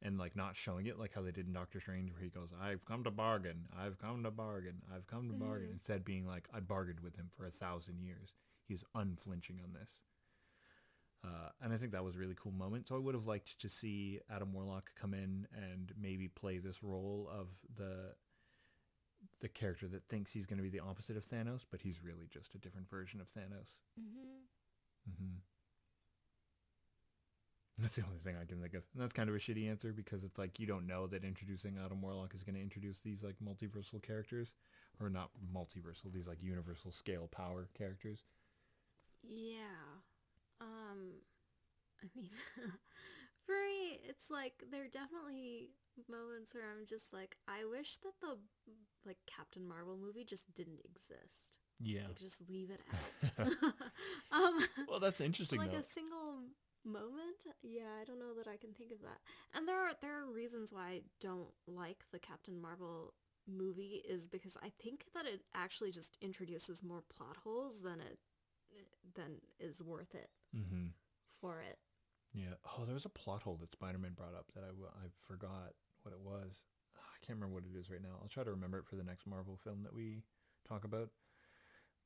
and like not showing it like how they did in Doctor Strange, where he goes, I've come to bargain, I've come to bargain, I've come to bargain, instead being like, I bargained with him for 1,000 years. He's unflinching on this. And I think that was a really cool moment. So I would have liked to see Adam Warlock come in and maybe play this role of the character that thinks he's going to be the opposite of Thanos, but he's really just a different version of Thanos. That's the only thing I can think of. And that's kind of a shitty answer, because it's like, you don't know that introducing Adam Warlock is going to introduce these like multiversal characters, or not multiversal, these like universal scale power characters. Yeah. I mean, for me, it's like, there are definitely moments where I'm just like, I wish that the like Captain Marvel movie just didn't exist. Yeah. Like, just leave it out. Well, that's interesting, like though. a single moment. Yeah, I don't know that I can think of that. And there are reasons why I don't like the Captain Marvel movie, is because I think that it actually just introduces more plot holes than is worth it for it. Yeah. Oh, there was a plot hole that Spider-Man brought up that I forgot what it was. I can't remember what it is right now. I'll try to remember it for the next Marvel film that we talk about.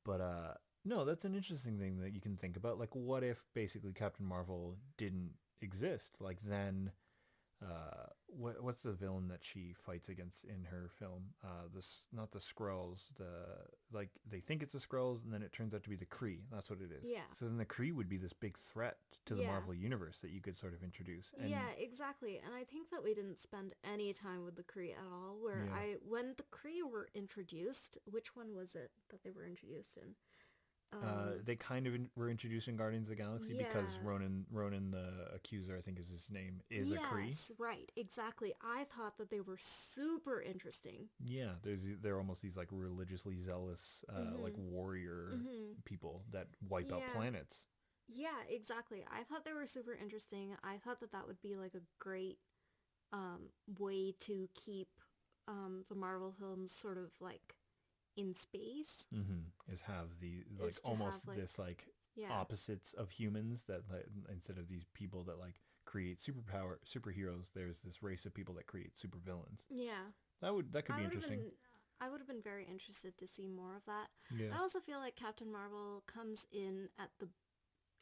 But no, that's an interesting thing that you can think about. Like, what if basically Captain Marvel didn't exist? Like, then what's the villain that she fights against in her film? This, not the Skrulls. Like they think it's the Skrulls, and then it turns out to be the Kree. That's what it is. Yeah. So then the Kree would be this big threat to the Marvel universe that you could sort of introduce. And yeah, exactly. And I think that we didn't spend any time with the Kree at all. When the Kree were introduced, which one was it that they were introduced in? They kind of were introduced in Guardians of the Galaxy because Ronan the Accuser, I think is his name, is a Kree. Yes, right, exactly. I thought that they were super interesting. Yeah, they're almost these like religiously zealous like warrior people that wipe out planets. Yeah, exactly. I thought they were super interesting. I thought that would be like a great way to keep the Marvel films sort of like in space. Is have the like almost have, like, this like opposites of humans, that like, instead of these people that like create superheroes, there's this race of people that create supervillains. Yeah, that could be interesting. I would have been very interested to see more of that. Yeah. I also feel like Captain Marvel comes in at the,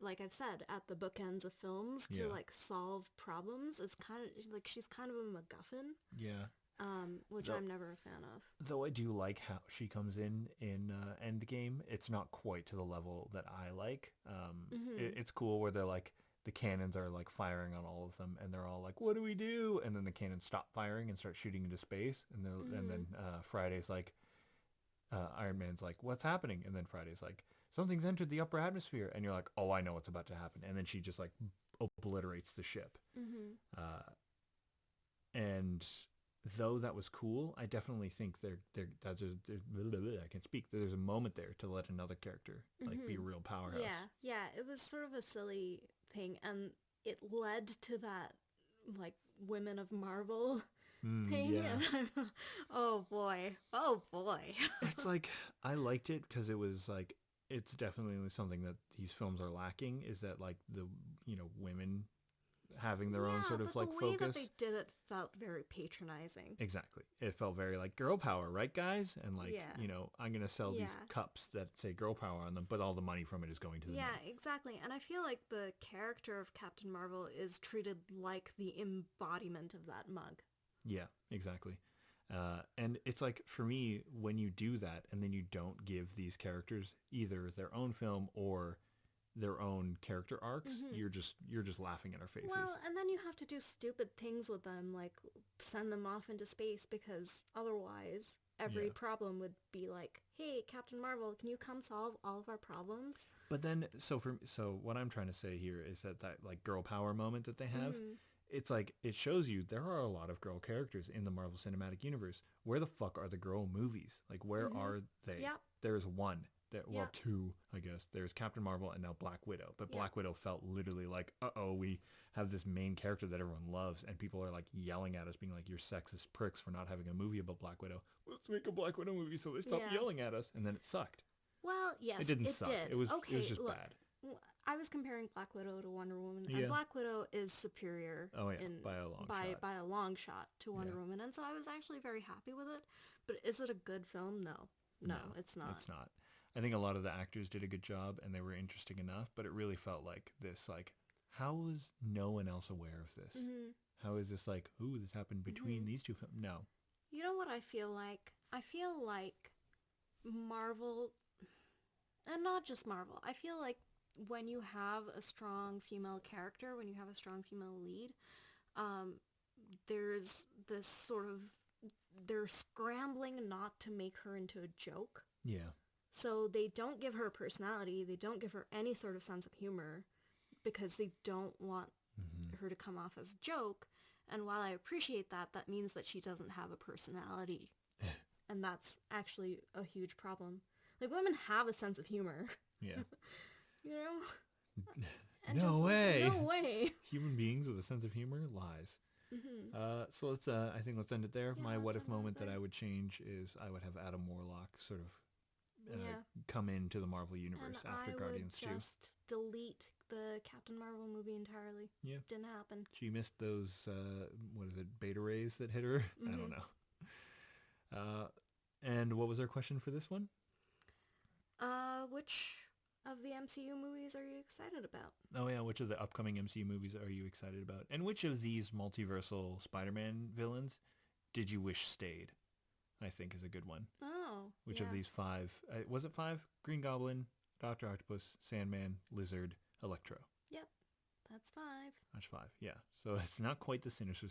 like I've said, at the bookends of films to like solve problems. It's kind of like she's kind of a MacGuffin. Yeah. Which I'm never a fan of. Though I do like how she comes in Endgame. It's not quite to the level that I like. It's cool where they're like, the cannons are like firing on all of them, and they're all like, "What do we do?" And then the cannons stop firing and start shooting into space. And then Friday's like, Iron Man's like, "What's happening?" And then Friday's like, "Something's entered the upper atmosphere." And you're like, "Oh, I know what's about to happen." And then she just like obliterates the ship. And though that was cool, I definitely think I can speak. There's a moment there to let another character like be a real powerhouse. Yeah, it was sort of a silly thing, and it led to that like Women of Marvel thing. Yeah. And oh boy. It's like, I liked it because it was like, it's definitely something that these films are lacking, is that like the women having their own sort of like focus. The way that they did it felt very patronizing. Exactly. It felt very like girl power, right guys? And like, I'm going to sell these cups that say girl power on them, but all the money from it is going to the men. Exactly. And I feel like the character of Captain Marvel is treated like the embodiment of that mug. Yeah, exactly. And it's like, for me, when you do that and then you don't give these characters either their own film or their own character arcs, you're just laughing in our faces. Well, and then you have to do stupid things with them, like send them off into space, because otherwise every problem would be like, "Hey, Captain Marvel, can you come solve all of our problems?" But then, so what I'm trying to say here is that like girl power moment that they have, it's like, it shows you there are a lot of girl characters in the Marvel Cinematic Universe. Where the fuck are the girl movies? Like, where are they? Yep. There's one. Well, two, I guess. There's Captain Marvel and now Black Widow. But Black Widow felt literally like, we have this main character that everyone loves, and people are like yelling at us, being like, "You're sexist pricks for not having a movie about Black Widow. Let's make a Black Widow movie so they stop yelling at us." And then it sucked. Well, yes, it didn't suck. Did. It was just bad. I was comparing Black Widow to Wonder Woman, and Black Widow is superior by a long shot to Wonder Woman, and so I was actually very happy with it. But is it a good film? No, it's not. It's not. I think a lot of the actors did a good job and they were interesting enough, but it really felt like this, like, how is no one else aware of this? How is this like, ooh, this happened between these two films? No. You know what I feel like? I feel like Marvel, and not just Marvel, I feel like when you have a strong female character, when you have a strong female lead, there's this sort of, they're scrambling not to make her into a joke. Yeah. So they don't give her a personality. They don't give her any sort of sense of humor because they don't want her to come off as a joke. And while I appreciate that, that means that she doesn't have a personality. And that's actually a huge problem. Like, women have a sense of humor. Yeah. You know? No way. No way. Human beings with a sense of humor? Lies. So let's end it there. My what if moment that I would change is I would have Adam Warlock sort of come into the Marvel universe after Guardians 2. I would just delete the Captain Marvel movie entirely. Yeah. Didn't happen. She missed those, beta rays that hit her? I don't know. And what was our question for this one? Which of the MCU movies are you excited about? Oh yeah, which of the upcoming MCU movies are you excited about? And which of these multiversal Spider-Man villains did you wish stayed? I think is a good one. Oh, Which of these 5? Was it 5? Green Goblin, Dr. Octopus, Sandman, Lizard, Electro. Yep, that's 5. That's 5, yeah. So it's not quite the Sinister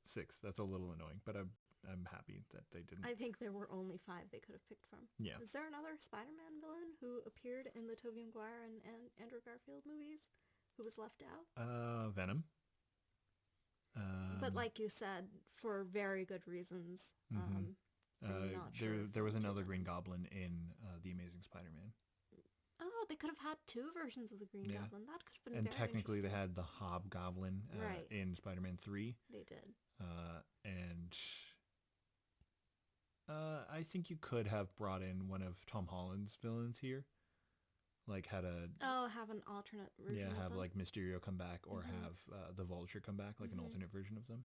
Six. That's a little annoying, but I'm happy that they didn't. I think there were only 5 they could have picked from. Yeah. Is there another Spider-Man villain who appeared in the Tobey Maguire and Andrew Garfield movies who was left out? Venom. But like you said, for very good reasons. I'm not sure there was another Green Goblin in The Amazing Spider-Man. Oh, they could have had 2 versions of the Green Goblin. That could have been and very technically they interesting. had the Hobgoblin in Spider-Man 3. They did. And I think you could have brought in one of Tom Holland's villains here. Like have an alternate version. Yeah, have of them. like Mysterio come back, or have the Vulture come back, like an alternate version of them.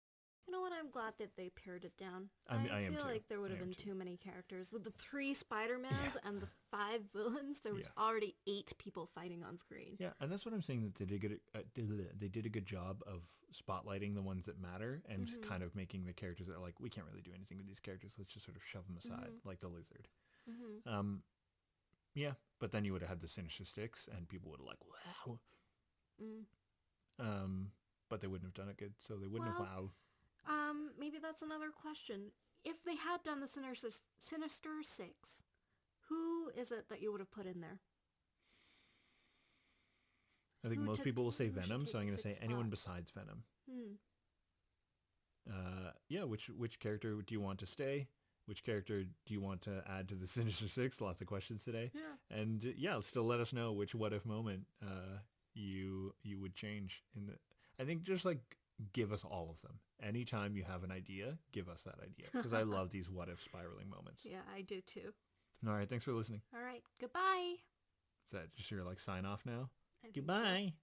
You know what? I'm glad that they pared it down. I am feel too. like there would have been too many characters. With the 3 Spider-Mans and the 5 villains, there was already 8 people fighting on screen. Yeah, and that's what I'm saying, that they did a good job of spotlighting the ones that matter and kind of making the characters that are like, we can't really do anything with these characters. Let's just sort of shove them aside, like the Lizard. Yeah, but then you would have had the Sinister Six, and people would have like, wow. But they wouldn't have done it good, so they wouldn't have wowed. Maybe that's another question. If they had done the Sinister Six, who is it that you would have put in there? I think most people will say Venom, so I'm going to say anyone besides Venom. Yeah, which character do you want to stay? Which character do you want to add to the Sinister Six? Lots of questions today. Yeah. And still let us know which what if moment you would change. I think just like give us all of them. Anytime you have an idea, give us that idea. Because I love these what if spiraling moments. Yeah, I do too. All right, thanks for listening. All right, goodbye. Is that just your like sign off now? I think Goodbye. so.